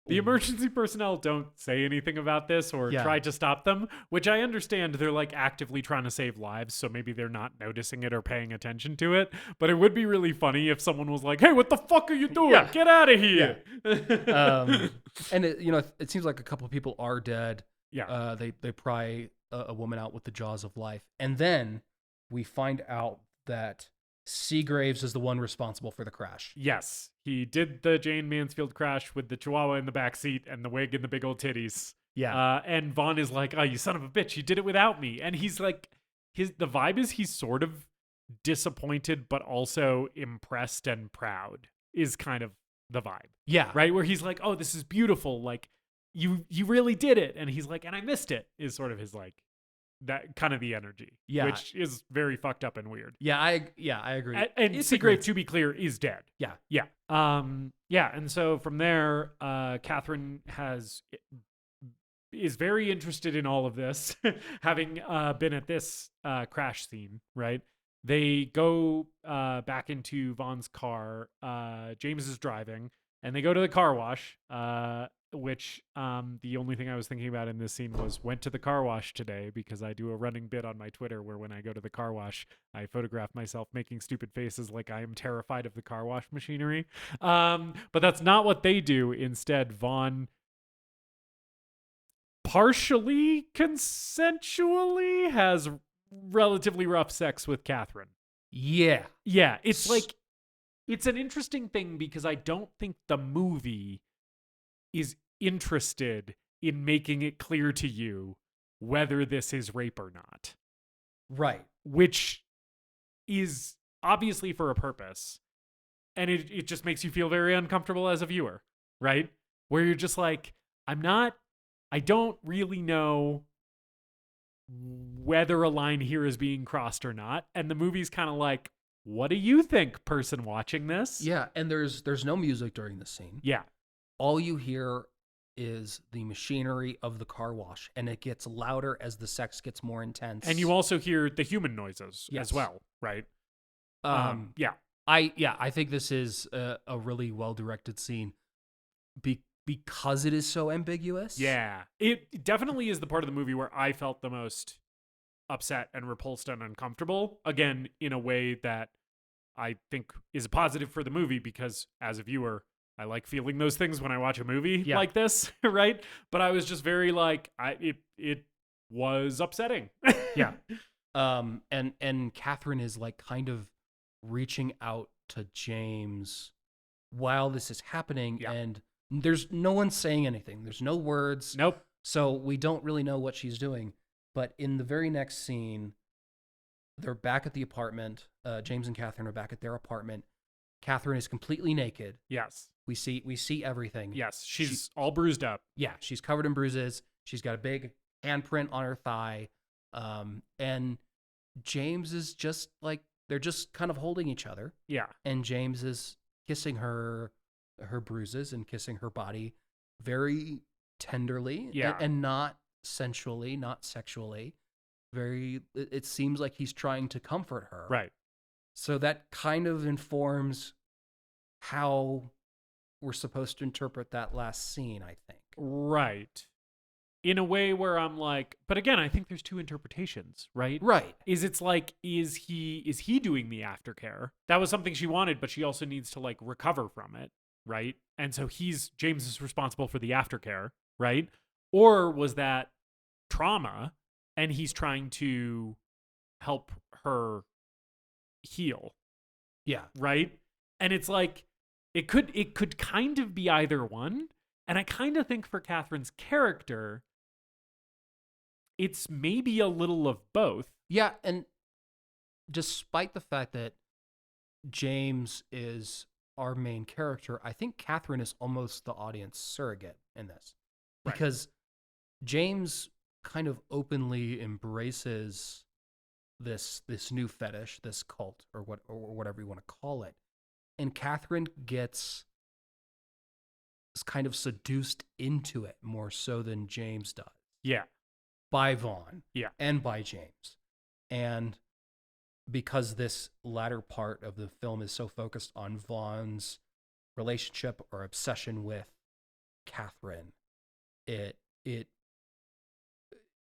The emergency personnel don't say anything about this or try to stop them, which I understand. They're like actively trying to save lives, so maybe they're not noticing it or paying attention to it. But it would be really funny if someone was like, "Hey, what the fuck are you doing? Yeah. Get out of here!" Yeah. And it seems like a couple of people are dead. Yeah. They pry a woman out with the jaws of life, and then we find out that Seagraves is the one responsible for the crash. Yes, he did the Jane Mansfield crash with the chihuahua in the back seat and the wig and the big old titties. Yeah. And Vaughn is like, "Oh, you son of a bitch, you did it without me." And he's like, the vibe is he's sort of disappointed, but also impressed and proud is kind of the vibe. Yeah. Right? Where he's like, "Oh, this is beautiful. Like, you really did it." And he's like, "And I missed it," is sort of his like, that kind of the energy. Yeah. Which is very fucked up and weird. Yeah, I agree. And Seagrave, to be clear, is dead. Yeah. Yeah. And so from there, Catherine is very interested in all of this, having been at this crash scene, right? They go back into Vaughn's car. James is driving, and they go to the car wash, which the only thing I was thinking about in this scene was went to the car wash today, because I do a running bit on my Twitter where when I go to the car wash, I photograph myself making stupid faces like I am terrified of the car wash machinery. But that's not what they do. Instead, Vaughn partially consensually has relatively rough sex with Catherine. Yeah. Yeah. It's like, it's an interesting thing because I don't think the movie is interested in making it clear to you whether this is rape or not. Right. Which is obviously for a purpose. And it just makes you feel very uncomfortable as a viewer, right? Where you're just like, I don't really know whether a line here is being crossed or not. And the movie's kind of like, what do you think, person watching this? Yeah, and there's no music during the scene. Yeah. All you hear is the machinery of the car wash, and it gets louder as the sex gets more intense. And you also hear the human noises as well, right? Yeah. I think this is a really well-directed scene because it is so ambiguous. Yeah. It definitely is the part of the movie where I felt the most upset and repulsed and uncomfortable, again, in a way that I think is a positive for the movie, because as a viewer, I like feeling those things when I watch a movie like this, right? But I was just very like, it was upsetting. Yeah. And Catherine is like kind of reaching out to James while this is happening, and there's no one saying anything. There's no words. Nope. So we don't really know what she's doing. But in the very next scene, they're back at the apartment. James and Catherine are back at their apartment. Catherine is completely naked. Yes. We see everything. Yes. She's all bruised up. Yeah, she's covered in bruises. She's got a big handprint on her thigh. And James is just like, they're just kind of holding each other. Yeah. And James is kissing her bruises and kissing her body very tenderly. Yeah. And not sensually, not sexually. It seems like he's trying to comfort her. Right. So that kind of informs how we're supposed to interpret that last scene, I think. Right. In a way where I'm like, but again, I think there's two interpretations, right? Right. It's like, is he doing the aftercare? That was something she wanted, but she also needs to like recover from it, right? And so James is responsible for the aftercare, right? Or was that trauma and he's trying to help her heal? Yeah. Right? And it's like, it could kind of be either one. And I kind of think for Catherine's character, it's maybe a little of both. Yeah, and despite the fact that James is our main character, I think Catherine is almost the audience surrogate in this. Right. Because James kind of openly embraces this new fetish, this cult, or whatever you want to call it. And Catherine gets kind of seduced into it more so than James does. Yeah. By Vaughn. Yeah. And by James. And because this latter part of the film is so focused on Vaughn's relationship or obsession with Catherine, it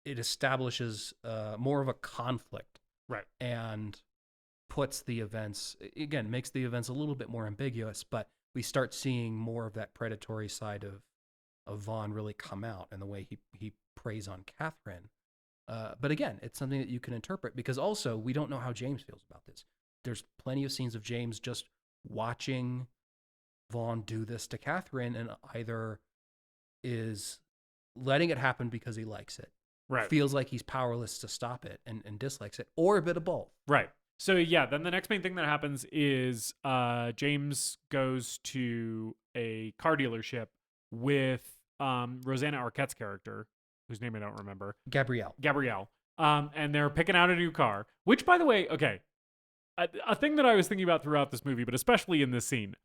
establishes more of a conflict. Right. And puts the events, again, makes the events a little bit more ambiguous, but we start seeing more of that predatory side of Vaughn really come out in the way he preys on Catherine. But again, it's something that you can interpret because also we don't know how James feels about this. There's plenty of scenes of James just watching Vaughn do this to Catherine and either is letting it happen because he likes it, right, feels like he's powerless to stop it and dislikes it, or a bit of both. Right. So yeah, then the next main thing that happens is James goes to a car dealership with Rosanna Arquette's character, whose name I don't remember. Gabrielle. And they're picking out a new car, which, by the way, okay, a thing that I was thinking about throughout this movie, but especially in this scene,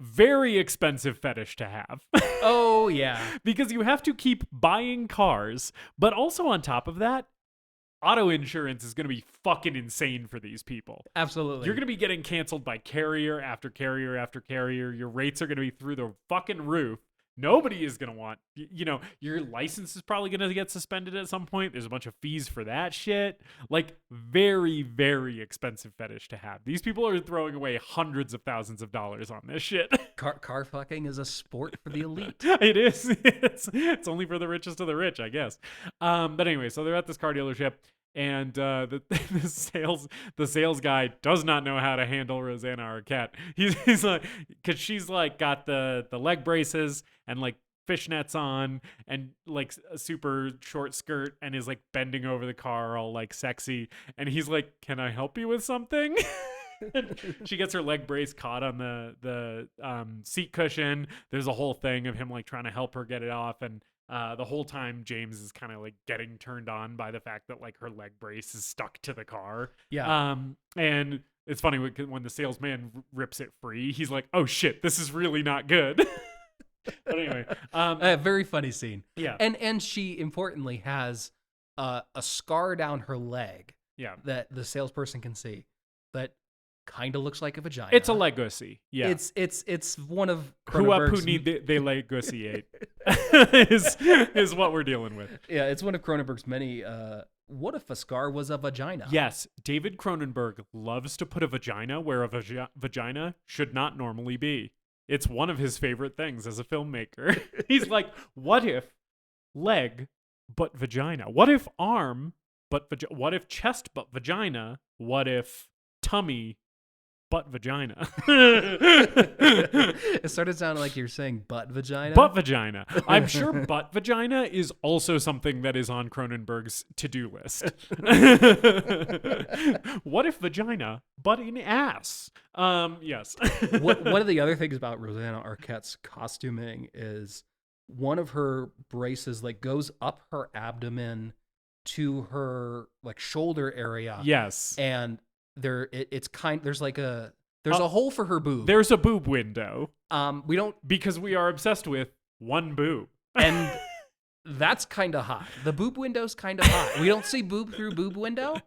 very expensive fetish to have. Oh, yeah. Because you have to keep buying cars, but also on top of that, auto insurance is going to be fucking insane for these people. Absolutely. You're going to be getting canceled by carrier after carrier after carrier. Your rates are going to be through the fucking roof. Nobody is going to want, your license is probably going to get suspended at some point. There's a bunch of fees for that shit. Like, very, very expensive fetish to have. These people are throwing away hundreds of thousands of dollars on this shit. Car fucking is a sport for the elite. It is. It's only for the richest of the rich, I guess. But anyway, so they're at this car dealership. And the sales guy does not know how to handle Rosanna Arquette. He's like, because she's like got the leg braces and like fishnets on and like a super short skirt and is like bending over the car all like sexy. And he's like, "Can I help you with something?" She gets her leg brace caught on the seat cushion. There's a whole thing of him like trying to help her get it off, and the whole time James is kind of like getting turned on by the fact that like her leg brace is stuck to the car. Yeah. And it's funny when the salesman rips it free, he's like, "Oh shit, this is really not good." But anyway, a very funny scene. Yeah. And she importantly has a scar down her leg. Yeah. That the salesperson can see, that kind of looks like a vagina. It's a legacy. Yeah. It's one of who up Cronenberg's who need they legociate is what we're dealing with. Yeah, it's one of Cronenberg's many. What if a scar was a vagina? Yes, David Cronenberg loves to put a vagina where a vagina should not normally be. It's one of his favorite things as a filmmaker. He's like, what if leg but vagina? What if arm but what if chest but vagina? What if tummy butt vagina. It started sounding like you're saying butt vagina. Butt vagina. I'm sure butt vagina is also something that is on Cronenberg's to-do list. What if vagina, butt in ass? Yes. One of the other things about Rosanna Arquette's costuming is one of her braces like goes up her abdomen to her like shoulder area. Yes. And there's a hole for her boob. There's a boob window. We don't, because we are obsessed with one boob. and that's kind of hot. The boob window's kind of hot. We don't see boob through boob window,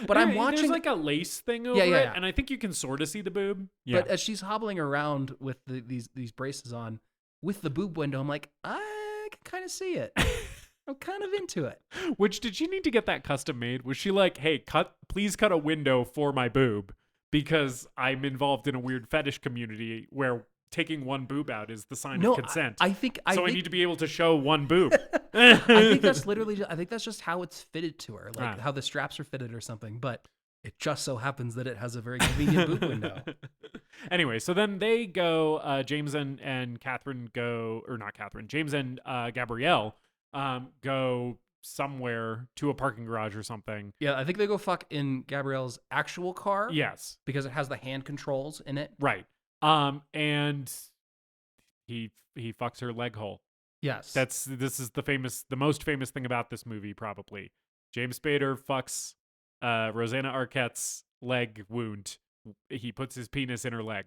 but I'm watching. There's like a lace thing over it, and I think you can sort of see the boob. Yeah. But as she's hobbling around with these braces on, with the boob window, I'm like, I can kind of see it. I'm kind of into it. Which, did she need to get that custom made? Was she like, hey, please cut a window for my boob because I'm involved in a weird fetish community where taking one boob out is the sign of consent. I think I need to be able to show one boob. I think that's just how it's fitted to her, like how the straps are fitted or something. But it just so happens that it has a very convenient boob window. Anyway, so then they go, James and Catherine go, or not Catherine, James and Gabrielle go somewhere to a parking garage or something. Yeah, I think they go fuck in Gabrielle's actual car. Yes. Because it has the hand controls in it. Right. And he fucks her leg hole. Yes. This is the most famous thing about this movie, probably. James Spader fucks Rosanna Arquette's leg wound. He puts his penis in her leg.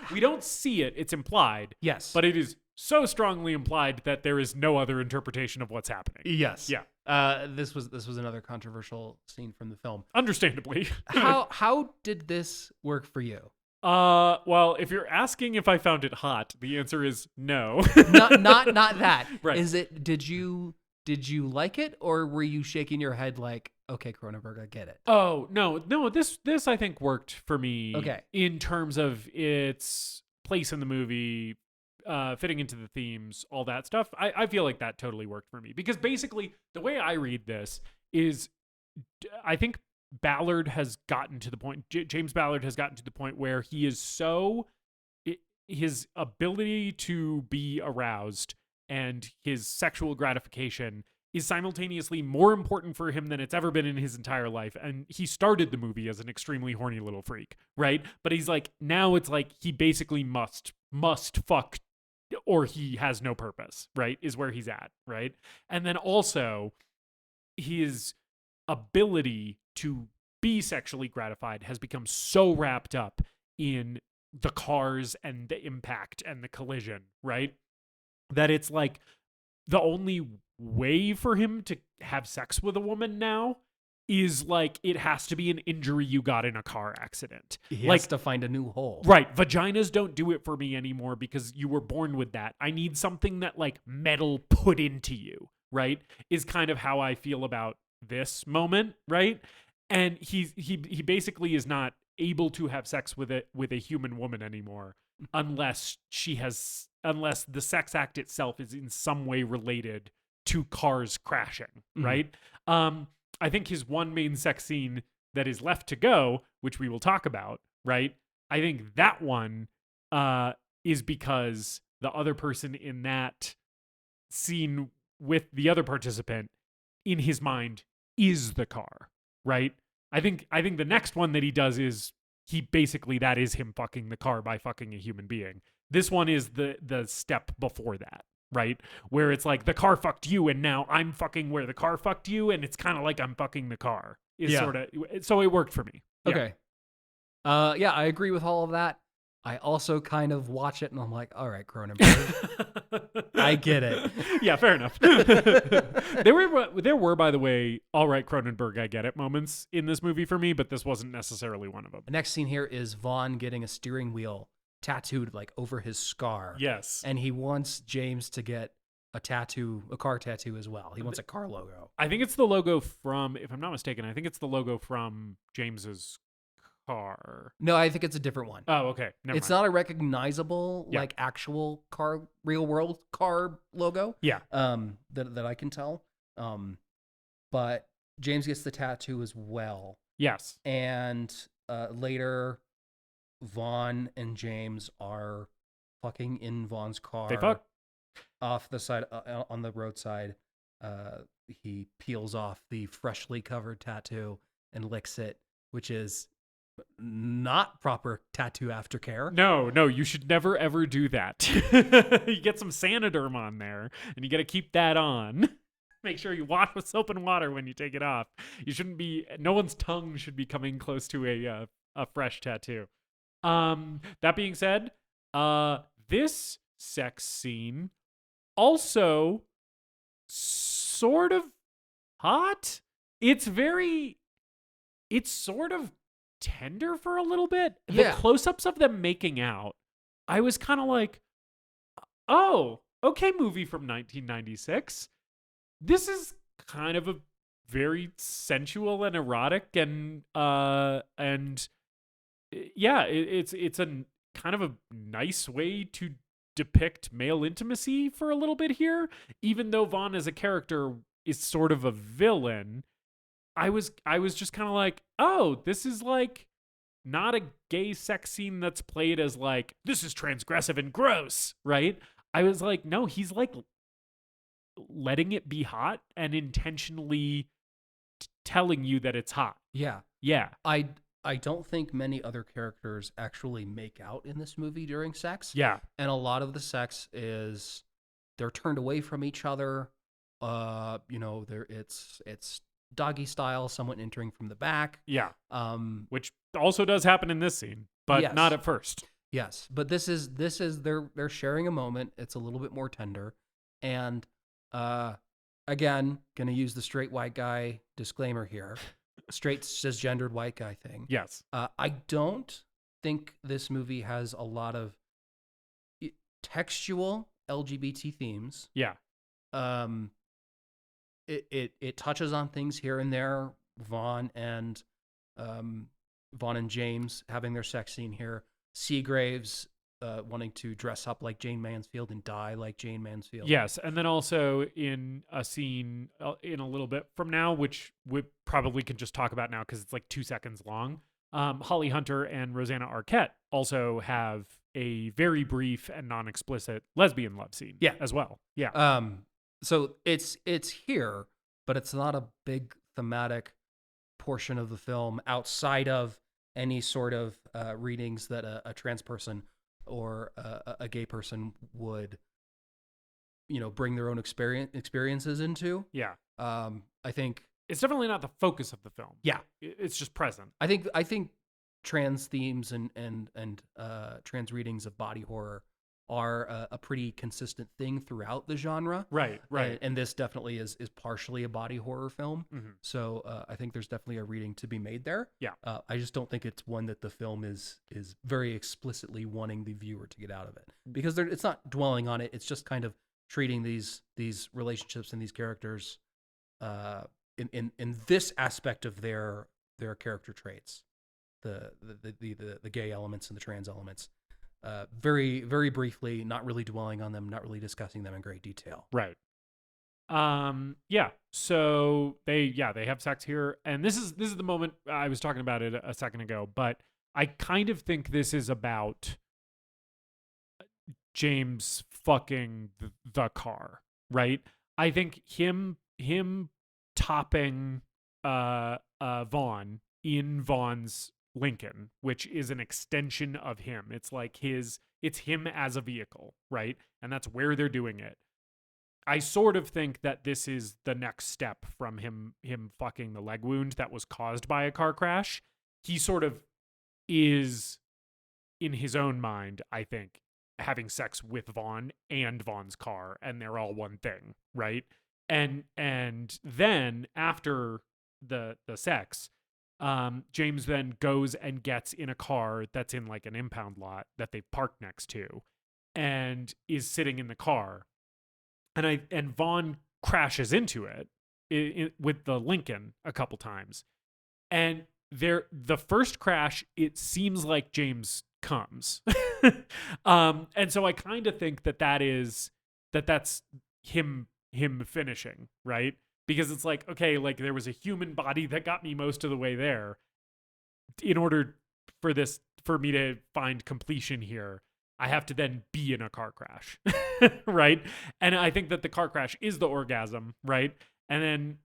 We don't see it, it's implied. Yes. But it is so strongly implied that there is no other interpretation of what's happening. Yes. Yeah. This was another controversial scene from the film. Understandably. How did this work for you? Well, if you're asking if I found it hot, the answer is no. not that. Right. Is it? Did you like it, or were you shaking your head like, okay, Cronenberg, I get it? Oh no. This I think worked for me. Okay. In terms of its place in the movie, fitting into the themes, all that stuff. I feel like that totally worked for me because basically the way I read this is, I think Ballard has gotten to the point. James Ballard has gotten to the point where he is his ability to be aroused and his sexual gratification is simultaneously more important for him than it's ever been in his entire life. And he started the movie as an extremely horny little freak, right? But he's like, now it's like he basically must fuck or he has no purpose, right? Is where he's at, right? And then also his ability to be sexually gratified has become so wrapped up in the cars and the impact and the collision, right? That it's like the only way for him to have sex with a woman now is like it has to be an injury you got in a car accident. He like has to find a new hole. Right. Vaginas don't do it for me anymore because you were born with that. I need something that like metal put into you, right? Is kind of how I feel about this moment, right? And he basically is not able to have sex with a human woman anymore unless the sex act itself is in some way related to cars crashing, right? I think his one main sex scene that is left to go, which we will talk about, right? I think that one is because the other person in that scene with the other participant in his mind is the car, right? I think the next one that he does is that is him fucking the car by fucking a human being. This one is the step before that, right? Where it's like the car fucked you and now I'm fucking where the car fucked you and it's kind of like I'm fucking the car. So it worked for me. Okay. Yeah, I agree with all of that. I also kind of watch it and I'm like, all right, Cronenberg. I get it. Yeah, fair enough. There were, by the way, all right, Cronenberg, I get it moments in this movie for me, but this wasn't necessarily one of them. The next scene here is Vaughn getting a steering wheel tattooed like over his scar. Yes. And he wants James to get a car tattoo as well. He wants a car logo. I think it's the logo from, if I'm not mistaken, I think it's the logo from James's car. No, I think it's a different one. Oh, okay. Never it's mind. not a recognizable like actual car, real world car logo. Yeah. That I can tell. But James gets the tattoo as well. Yes. And later Vaughn and James are fucking in Vaughn's car. They fuck off the side on the roadside. He peels off the freshly covered tattoo and licks it, which is not proper tattoo aftercare. No, you should never ever do that. You get some Sanoderm on there, and you got to keep that on. Make sure you wash with soap and water when you take it off. You shouldn't be. No one's tongue should be coming close to a fresh tattoo. That being said, this sex scene also sort of hot. It's sort of tender for a little bit. The close-ups of them making out, I was kind of like, oh, okay, movie from 1996. This is kind of a very sensual and erotic and yeah, it's a kind of a nice way to depict male intimacy for a little bit here. Even though Vaughn as a character is sort of a villain, I was just kind of like, oh, this is like not a gay sex scene that's played as like, this is transgressive and gross, right? I was like, no, he's like letting it be hot and intentionally telling you that it's hot. Yeah. I don't think many other characters actually make out in this movie during sex. Yeah. And a lot of the sex is they're turned away from each other. It's doggy style, someone entering from the back. Yeah. Which also does happen in this scene, but not at first. Yes. But this is they're sharing a moment. It's a little bit more tender. And again, gonna use the straight white guy disclaimer here. Straight cisgendered white guy thing. Yes. I don't think this movie has a lot of textual LGBT themes. Yeah. It touches on things here and there. Vaughn and James having their sex scene here. Seagraves wanting to dress up like Jane Mansfield and die like Jane Mansfield. Yes, and then also in a scene in a little bit from now, which we probably can just talk about now because it's like 2 seconds long, Holly Hunter and Rosanna Arquette also have a very brief and non-explicit lesbian love scene as well. Yeah. So it's here, but it's not a big thematic portion of the film outside of any sort of readings that a trans person or a gay person would, bring their own experiences into. Yeah. I think it's definitely not the focus of the film. Yeah. It's just present. I think trans themes and trans readings of body horror are a pretty consistent thing throughout the genre. Right. And this definitely is partially a body horror film. Mm-hmm. So I think there's definitely a reading to be made there. Yeah. I just don't think it's one that the film is very explicitly wanting the viewer to get out of it, because it's not dwelling on it. It's just kind of treating these relationships and these characters in this aspect of their character traits, the gay elements and the trans elements. Very, very briefly, not really dwelling on them, not really discussing them in great detail. Right. Yeah. So they have sex here, and this is the moment I was talking about it a second ago, but I kind of think this is about James fucking the car, right? I think him topping Vaughn in Vaughn's Lincoln, which is an extension of him. It's like it's him as a vehicle, right? And that's where they're doing it. I sort of think that this is the next step from him fucking the leg wound that was caused by a car crash. He sort of is, in his own mind, I think, having sex with Vaughn and Vaughn's car, and they're all one thing, right? And then after the sex, James then goes and gets in a car that's in like an impound lot that they've parked next to, and is sitting in the car, and Vaughn crashes into it with the Lincoln a couple times, and the first crash, it seems like James comes, and so I kind of think that's him finishing, right? Because it's like, okay, like there was a human body that got me most of the way there. In order for this for me to find completion here, I have to then be in a car crash, right? And I think that the car crash is the orgasm, right? And then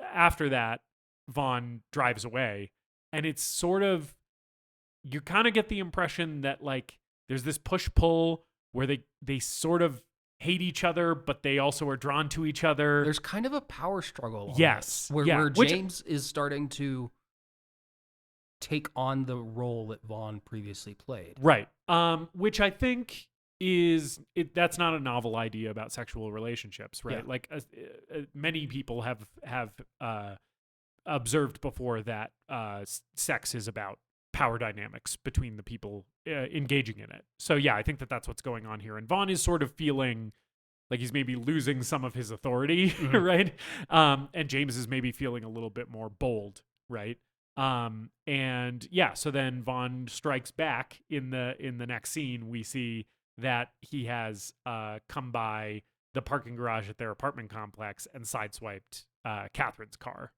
after that, Vaughn drives away, and it's sort of, you kind of get the impression that like there's this push-pull where they sort of hate each other, but they also are drawn to each other. There's kind of a power struggle. Yes. Where James is starting to take on the role that Vaughn previously played. Right. Which I think that's not a novel idea about sexual relationships, right? Yeah. Like many people have observed before that sex is about power dynamics between the people engaging in it. So yeah, I think that that's what's going on here. And Vaughn is sort of feeling like he's maybe losing some of his authority, right? And James is maybe feeling a little bit more bold, right? And yeah, so then Vaughn strikes back in the next scene. We see that he has come by the parking garage at their apartment complex and sideswiped Catherine's car.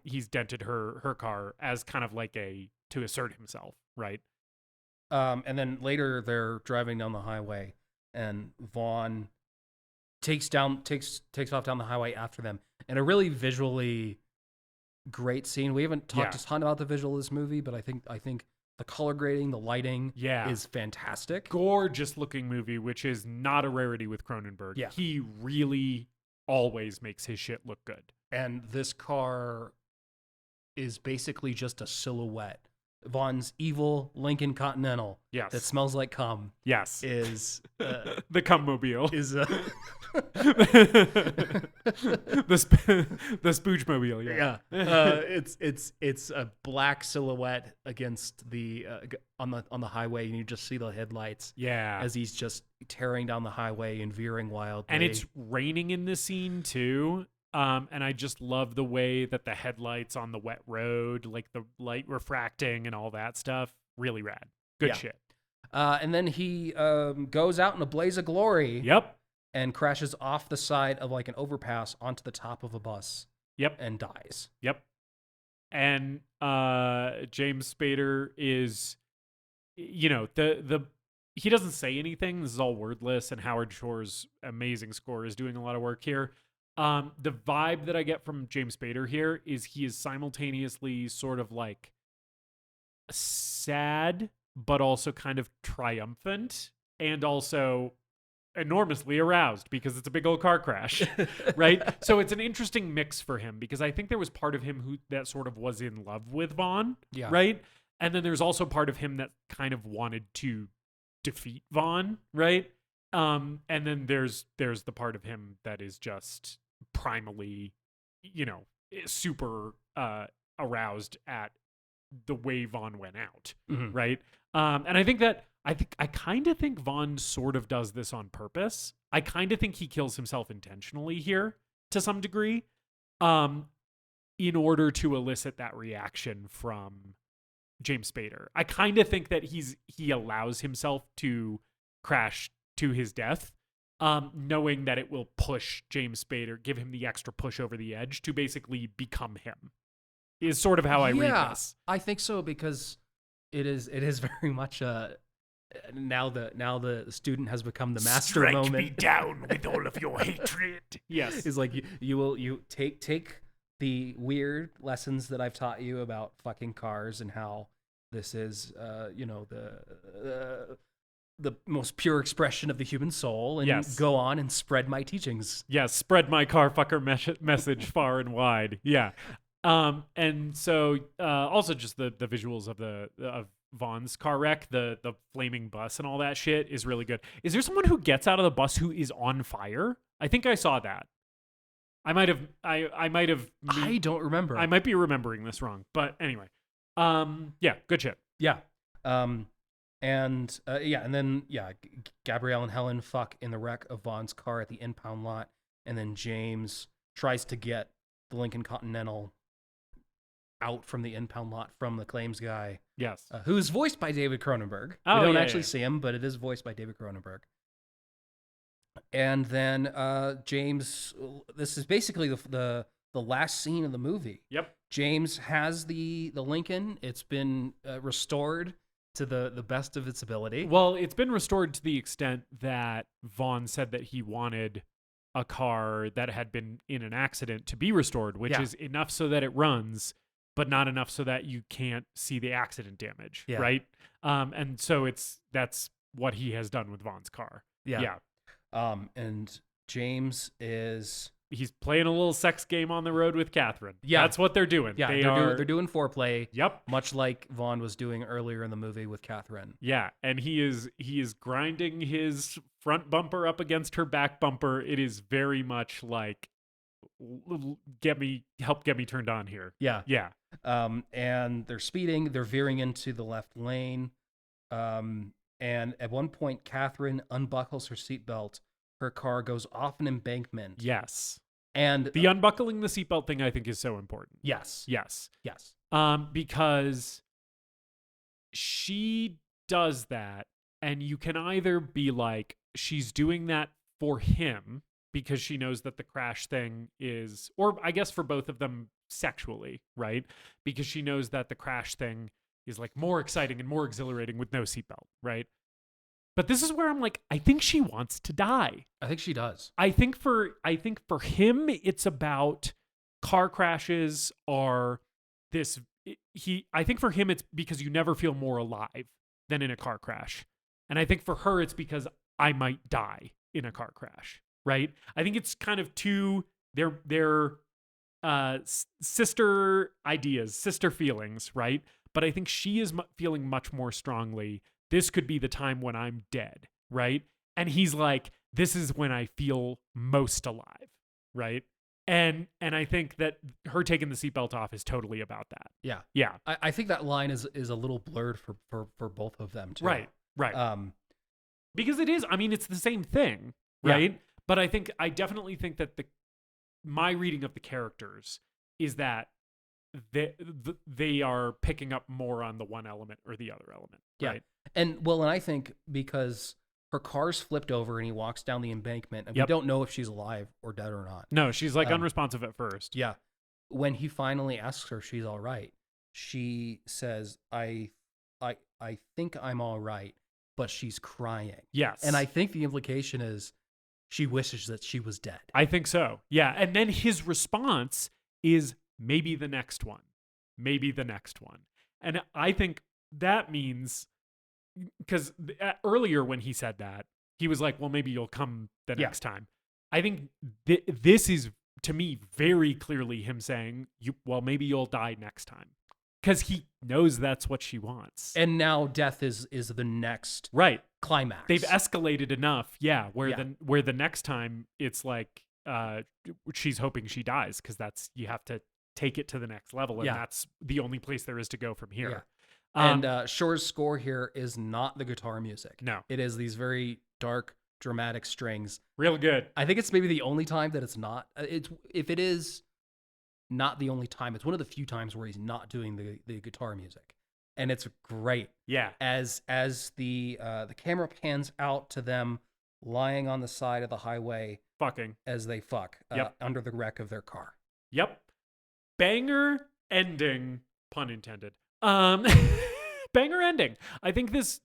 He's dented her car as kind of like to assert himself, right? And then later they're driving down the highway, and Vaughn takes off down the highway after them, and a really visually great scene. We haven't talked a ton about the visual of this movie, but I think the color grading, the lighting, is fantastic. Gorgeous looking movie, which is not a rarity with Cronenberg. Yeah. He really always makes his shit look good. And this car is basically just a silhouette. Vaughn's evil Lincoln Continental that smells like cum. Yes. Is the cummobile. Is the spoojmobile, yeah. It's a black silhouette against the on the highway, and you just see the headlights. Yeah. As he's just tearing down the highway and veering wildly. And it's raining in this scene too. And I just love the way that the headlights on the wet road, like the light refracting and all that stuff, really rad. Good shit. And then he goes out in a blaze of glory. Yep. And crashes off the side of like an overpass onto the top of a bus. Yep. And dies. Yep. And James Spader is, you know, he doesn't say anything. This is all wordless, and Howard Shore's amazing score is doing a lot of work here. The vibe that I get from James Spader here is he is simultaneously sort of like sad, but also kind of triumphant, and also enormously aroused because it's a big old car crash, right? So it's an interesting mix for him, because I think there was part of him that sort of was in love with Vaughn, right? And then there's also part of him that kind of wanted to defeat Vaughn, right? And then there's the part of him that is just primally, you know, super aroused at the way Vaughn went out, right? And I kind of think Vaughn sort of does this on purpose. I kind of think he kills himself intentionally here to some degree, in order to elicit that reaction from James Spader. I kind of think that he allows himself to crash to his death, knowing that it will push James Spader, give him the extra push over the edge to basically become him, is sort of how I read this. I think so, because it is very much now the student has become the master Strike moment. Me down with all of your hatred. Yes. It's like you take the weird lessons that I've taught you about fucking cars and how this is the most pure expression of the human soul, and go on and spread my teachings. Yes, spread my car fucker message far and wide. Yeah. And so also just the visuals of Vaughn's car wreck, the flaming bus and all that shit is really good. Is there someone who gets out of the bus who is on fire? I think I saw that. I might have I don't remember. I might be remembering this wrong, but anyway. Yeah, good shit. Yeah. And then Gabrielle and Helen fuck in the wreck of Vaughn's car at the impound lot, and then James tries to get the Lincoln Continental out from the impound lot from the claims guy. Yes. Who's voiced by David Cronenberg. Oh, we don't actually see him, but it is voiced by David Cronenberg. And then James, this is basically the last scene of the movie. Yep. James has the Lincoln. It's been restored. to the best of its ability. Well, it's been restored to the extent that Vaughn said that he wanted a car that had been in an accident to be restored, which is enough so that it runs, but not enough so that you can't see the accident damage, right? And so that's what he has done with Vaughn's car. Yeah. And James he's playing a little sex game on the road with Catherine. Yeah. That's what they're doing. Yeah, they're doing foreplay. Yep. Much like Vaughn was doing earlier in the movie with Catherine. Yeah, and he is grinding his front bumper up against her back bumper. It is very much like get me turned on here. Yeah. Yeah. And they're speeding, they're veering into the left lane. And at one point Catherine unbuckles her seatbelt. Her car goes off an embankment. Yes. And the unbuckling the seatbelt thing I think is so important. Yes. Because she does that, and you can either be like, she's doing that for him because she knows that the crash thing is, or I guess for both of them sexually, right? Because she knows that the crash thing is like more exciting and more exhilarating with no seatbelt, right? But this is where I'm like, I think she wants to die. I think she does. I think for him, it's about car crashes are this. I think for him, it's because you never feel more alive than in a car crash. And I think for her, it's because I might die in a car crash, right? I think it's kind of their sister ideas, sister feelings, right? But I think she is feeling much more strongly, this could be the time when I'm dead, right? And he's like, this is when I feel most alive, right? And I think that her taking the seatbelt off is totally about that. Yeah. Yeah. I think that line is a little blurred for both of them too. Right. Because it is, I mean, it's the same thing, right? Yeah. But I definitely think that my reading of the characters is that they are picking up more on the one element or the other element, right? And I think because her car's flipped over and he walks down the embankment and we don't know if she's alive or dead or not. No, she's like unresponsive at first. Yeah. When he finally asks her if she's all right, she says, I think I'm all right, but she's crying. Yes. And I think the implication is she wishes that she was dead. I think so. Yeah. And then his response is maybe the next one. And I think that means, because earlier when he said that, he was like, well, maybe you'll come the next time. I think this is, to me, very clearly him saying, well, maybe you'll die next time. Because he knows that's what she wants. And now death is the next climax. They've escalated enough, where the next time it's like she's hoping she dies, because you have to take it to the next level, and that's the only place there is to go from here. And Shore's score here is not the guitar music. No. It is these very dark, dramatic strings. Real good. I think it's maybe the only time that it's not. If it is not the only time, it's one of the few times where he's not doing the guitar music. And it's great. Yeah. As the camera pans out to them lying on the side of the highway. Fucking. As they fuck under the wreck of their car. Yep. Banger ending, pun intended. Banger ending. I think this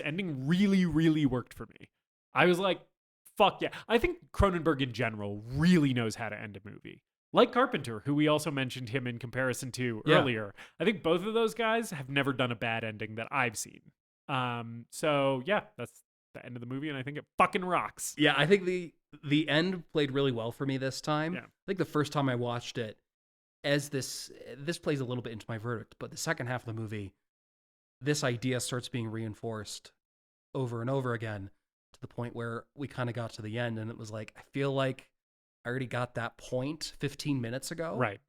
ending really, really worked for me. I was like, fuck yeah. I think Cronenberg in general really knows how to end a movie. Like Carpenter, who we also mentioned him in comparison to earlier. I think both of those guys have never done a bad ending that I've seen. So yeah, that's the end of the movie, and I think it fucking rocks. Yeah, I think the end played really well for me this time. Yeah. I think the first time I watched it, as this plays a little bit into my verdict, but the second half of the movie, this idea starts being reinforced over and over again to the point where we kind of got to the end and it was like, I feel like I already got that point 15 minutes ago. Right.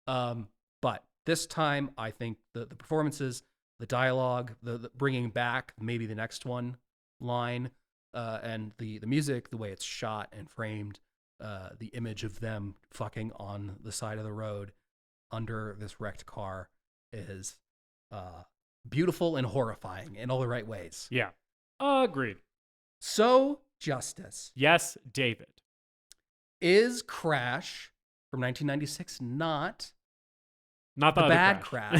But this time, I think the performances, the dialogue, the bringing back maybe the next one line, and the music, the way it's shot and framed, the image of them fucking on the side of the road under this wrecked car is beautiful and horrifying in all the right ways. Yeah. Agreed. So, Justice. Yes, David. Is Crash from 1996 not Not the other bad Crash.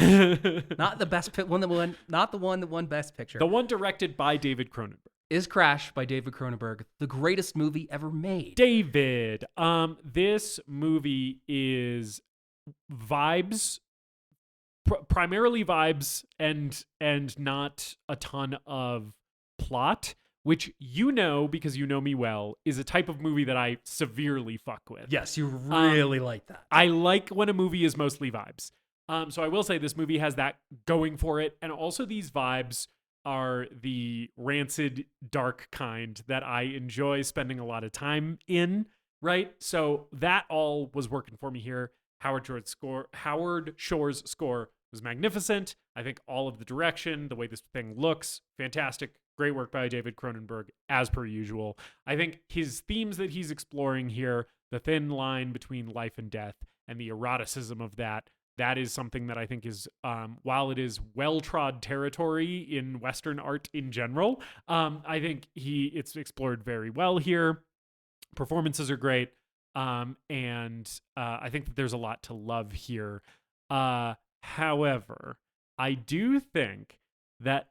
Not the best one that won. Not the one that won Best Picture. The one directed by David Cronenberg. Is Crash by David Cronenberg the greatest movie ever made? David, this movie is vibes, primarily vibes, and not a ton of plot, which because you know me well, is a type of movie that I severely fuck with. Yes, you really like that. I like when a movie is mostly vibes. So I will say this movie has that going for it, and also these vibes are the rancid, dark kind that I enjoy spending a lot of time in, right? So that all was working for me here. Howard Shore's score was magnificent. I think all of the direction, the way this thing looks, fantastic. Great work by David Cronenberg, as per usual. I think his themes that he's exploring here, the thin line between life and death and the eroticism of that is something that I think is, while it is well-trod territory in Western art in general, I think it's explored very well here. Performances are great. And I think that there's a lot to love here. However, I do think that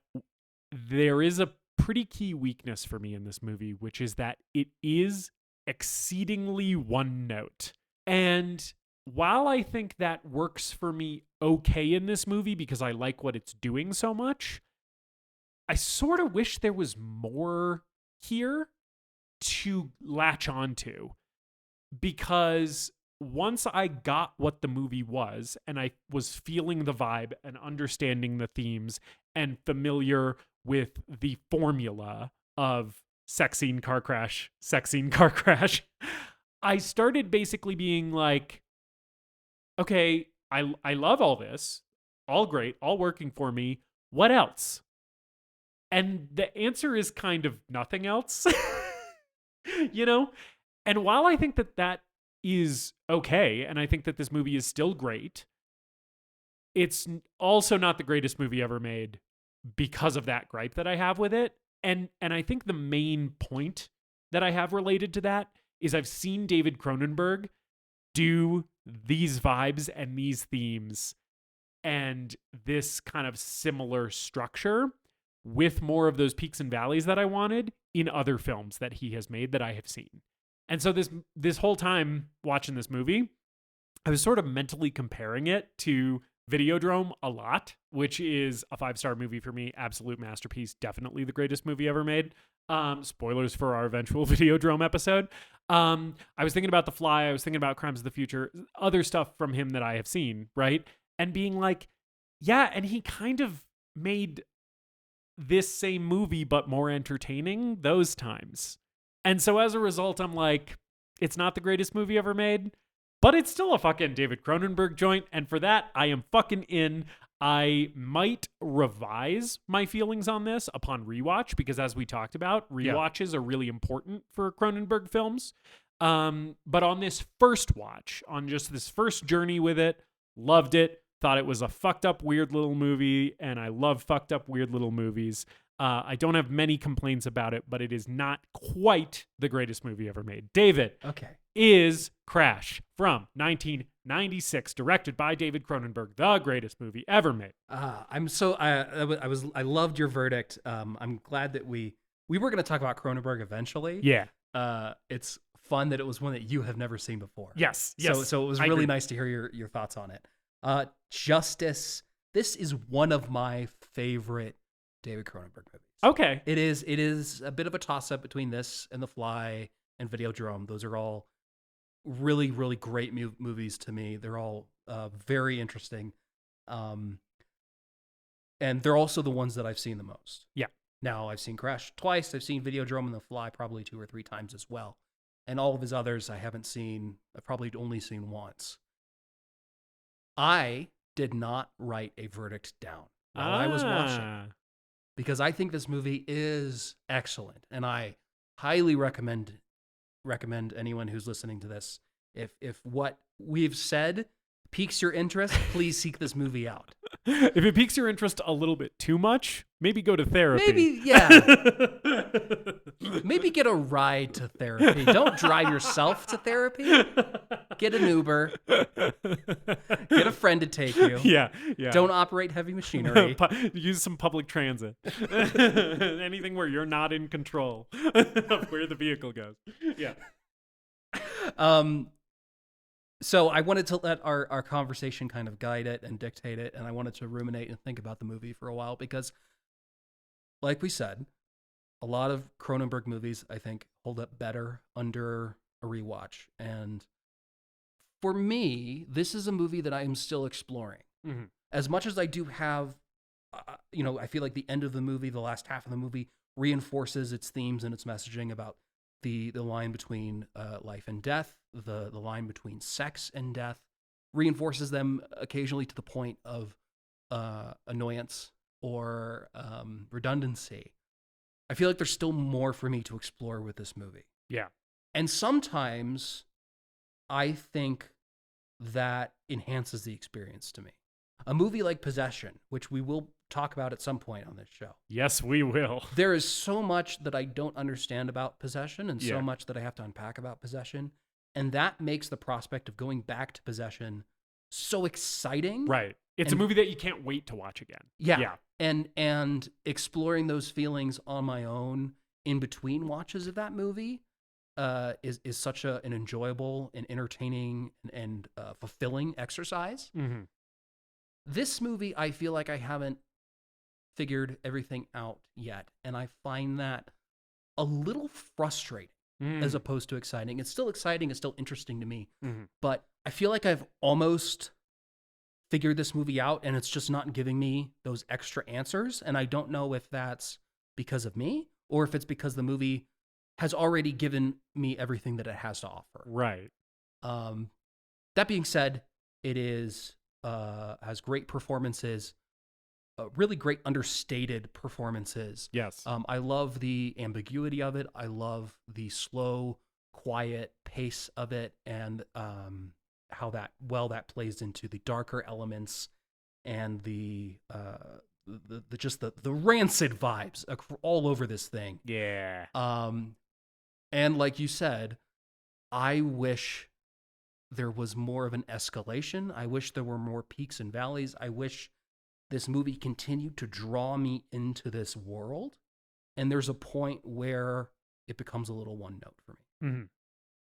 there is a pretty key weakness for me in this movie, which is that it is exceedingly one note. And while I think that works for me okay in this movie because I like what it's doing so much, I sort of wish there was more here to latch onto. Because once I got what the movie was and I was feeling the vibe and understanding the themes and familiar with the formula of sex scene, car crash, I started basically being like, okay, I love all this, all great, all working for me. What else? And the answer is kind of nothing else, you know? And while I think that is okay, and I think that this movie is still great, it's also not the greatest movie ever made because of that gripe that I have with it. And I think the main point that I have related to that is I've seen David Cronenberg do these vibes and these themes and this kind of similar structure with more of those peaks and valleys that I wanted in other films that he has made that I have seen. And so this whole time watching this movie, I was sort of mentally comparing it to Videodrome a lot, which is a 5-star movie for me. Absolute masterpiece. Definitely the greatest movie ever made. Spoilers for our eventual Videodrome episode. I was thinking about The Fly. I was thinking about Crimes of the Future, other stuff from him that I have seen, right? And being like, yeah, and he kind of made this same movie, but more entertaining those times. And so as a result, I'm like, it's not the greatest movie ever made, but it's still a fucking David Cronenberg joint. And for that, I am fucking in. I might revise my feelings on this upon rewatch, because as we talked about, rewatches are really important for Cronenberg films. But on this first watch, on just this first journey with it, loved it. Thought it was a fucked up, weird little movie, and I love fucked up, weird little movies. I don't have many complaints about it, but it is not quite the greatest movie ever made. David, is Crash from 1996, directed by David Cronenberg, the greatest movie ever made? I loved your verdict. I'm glad that we were going to talk about Cronenberg eventually. Yeah. It's fun that it was one that you have never seen before. Yes. So it was really nice to hear your thoughts on it. Justice. This is one of my favorite David Cronenberg movies. Okay. It is a bit of a toss-up between this and The Fly and Videodrome. Those are all really, really great movies to me. They're all very interesting. And they're also the ones that I've seen the most. Yeah. Now, I've seen Crash twice. I've seen Videodrome and The Fly probably 2 or 3 times as well. And all of his others I haven't seen. I've probably only seen once. I did not write a verdict down while I was watching, because I think this movie is excellent, and I highly recommend anyone who's listening to this, if what we've said piques your interest, please seek this movie out. If it piques your interest a little bit too much, maybe go to therapy. Maybe, yeah. Maybe get a ride to therapy. Don't drive yourself to therapy. Get an Uber. Get a friend to take you. Yeah. Don't operate heavy machinery. Use some public transit. Anything where you're not in control of where the vehicle goes. Yeah. So I wanted to let our conversation kind of guide it and dictate it, and I wanted to ruminate and think about the movie for a while because, like we said, a lot of Cronenberg movies, I think, hold up better under a rewatch. And for me, this is a movie that I am still exploring. Mm-hmm. As much as I do have, I feel like the end of the movie, the last half of the movie, reinforces its themes and its messaging about the line between life and death, the line between sex and death, reinforces them occasionally to the point of annoyance or redundancy. I feel like there's still more for me to explore with this movie. Yeah. And sometimes I think that enhances the experience to me. A movie like Possession, which we will talk about at some point on this show. Yes, we will. There is so much that I don't understand about Possession and so much that I have to unpack about Possession. And that makes the prospect of going back to Possession so exciting. Right. It's a movie that you can't wait to watch again. Yeah. And exploring those feelings on my own in between watches of that movie is such an enjoyable and entertaining and fulfilling exercise. Mm-hmm. This movie, I feel like I haven't figured everything out yet, and I find that a little frustrating as opposed to exciting. It's still exciting, it's still interesting to me, but I feel like I've almost figured this movie out, and it's just not giving me those extra answers, and I don't know if that's because of me or if it's because the movie has already given me everything that it has to offer. Right. That being said, it is has great performances, really great understated performances. Yes. I love the ambiguity of it. I love the slow, quiet pace of it, and how that plays into the darker elements and the rancid vibes all over this thing. Yeah. And like you said, I wish there was more of an escalation. I wish there were more peaks and valleys. I wish this movie continued to draw me into this world. And there's a point where it becomes a little one note for me. Mm-hmm.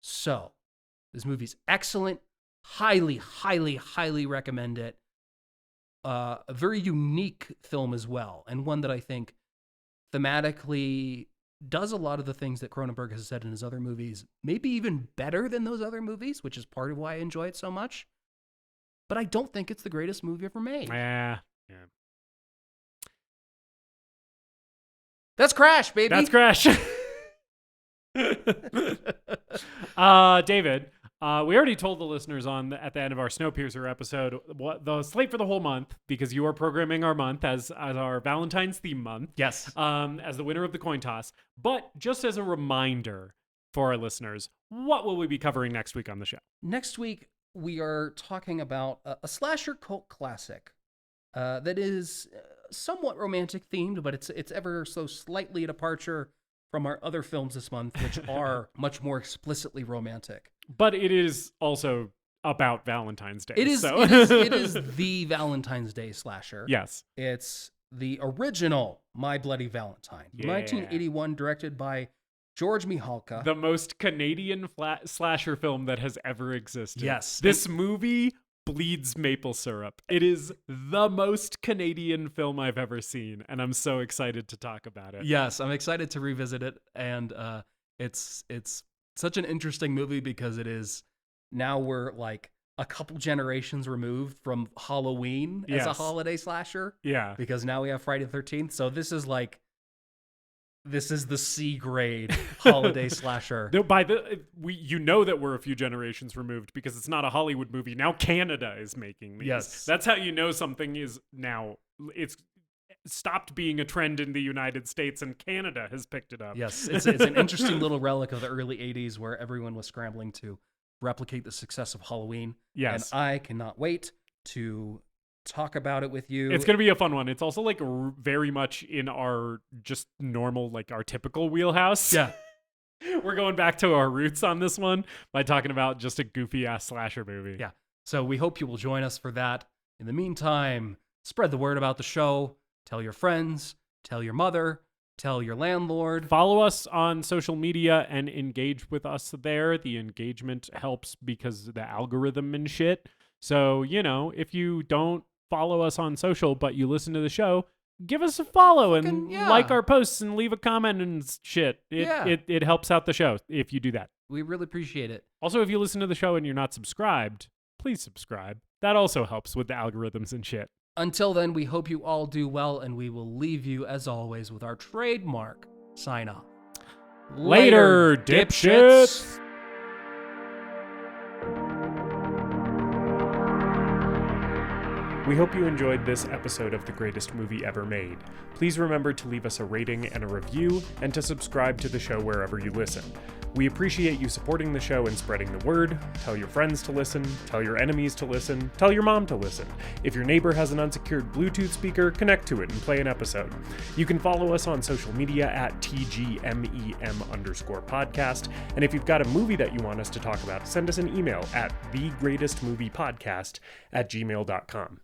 So this movie's excellent. Highly, highly, highly recommend it. A very unique film as well. And one that I think thematically does a lot of the things that Cronenberg has said in his other movies, maybe even better than those other movies, which is part of why I enjoy it so much. But I don't think it's the greatest movie ever made. Yeah. That's Crash, baby. That's Crash. David, we already told the listeners at the end of our Snowpiercer episode what the slate for the whole month, because you are programming our month as our Valentine's theme month. Yes. As the winner of the coin toss. But just as a reminder for our listeners, what will we be covering next week on the show? Next week, we are talking about a slasher cult classic that is somewhat romantic themed, but it's ever so slightly a departure from our other films this month, which are much more explicitly romantic. But it is also about Valentine's Day. It is, so. it is the Valentine's Day slasher. Yes. It's the original My Bloody Valentine. Yeah. 1981, directed by George Mihalka. The most Canadian slasher film that has ever existed. Yes. This movie bleeds maple syrup. It is the most Canadian film I've ever seen, and I'm so excited to talk about it. Yes, I'm excited to revisit it, and it's such an interesting movie because it is, now we're like a couple generations removed from Halloween as a holiday slasher. Yeah. Because now we have Friday the 13th, so this is the C grade holiday slasher. You know that we're a few generations removed because it's not a Hollywood movie. Now Canada is making these. Yes. That's how you know something is now, it's stopped being a trend in the United States and Canada has picked it up. Yes, it's an interesting little relic of the early 80s where everyone was scrambling to replicate the success of Halloween. Yes. And I cannot wait to talk about it with you. It's going to be a fun one. It's also like very much in our just normal, like our typical wheelhouse. Yeah. We're going back to our roots on this one by talking about just a goofy ass slasher movie. Yeah. So we hope you will join us for that. In the meantime, spread the word about the show. Tell your friends, tell your mother, tell your landlord. Follow us on social media and engage with us there. The engagement helps because of the algorithm and shit. So, you know, if you don't follow us on social, but you listen to the show, give us a follow and like our posts and leave a comment and shit. It helps out the show if you do that. We really appreciate it. Also, if you listen to the show and you're not subscribed, please subscribe. That also helps with the algorithms and shit. Until then, we hope you all do well, and we will leave you, as always, with our trademark sign-off. Later, dipshits! We hope you enjoyed this episode of The Greatest Movie Ever Made. Please remember to leave us a rating and a review, and to subscribe to the show wherever you listen. We appreciate you supporting the show and spreading the word. Tell your friends to listen, tell your enemies to listen, tell your mom to listen. If your neighbor has an unsecured Bluetooth speaker, connect to it and play an episode. You can follow us on social media at TGMEM_podcast. And if you've got a movie that you want us to talk about, send us an email at thegreatestmoviepodcast@gmail.com.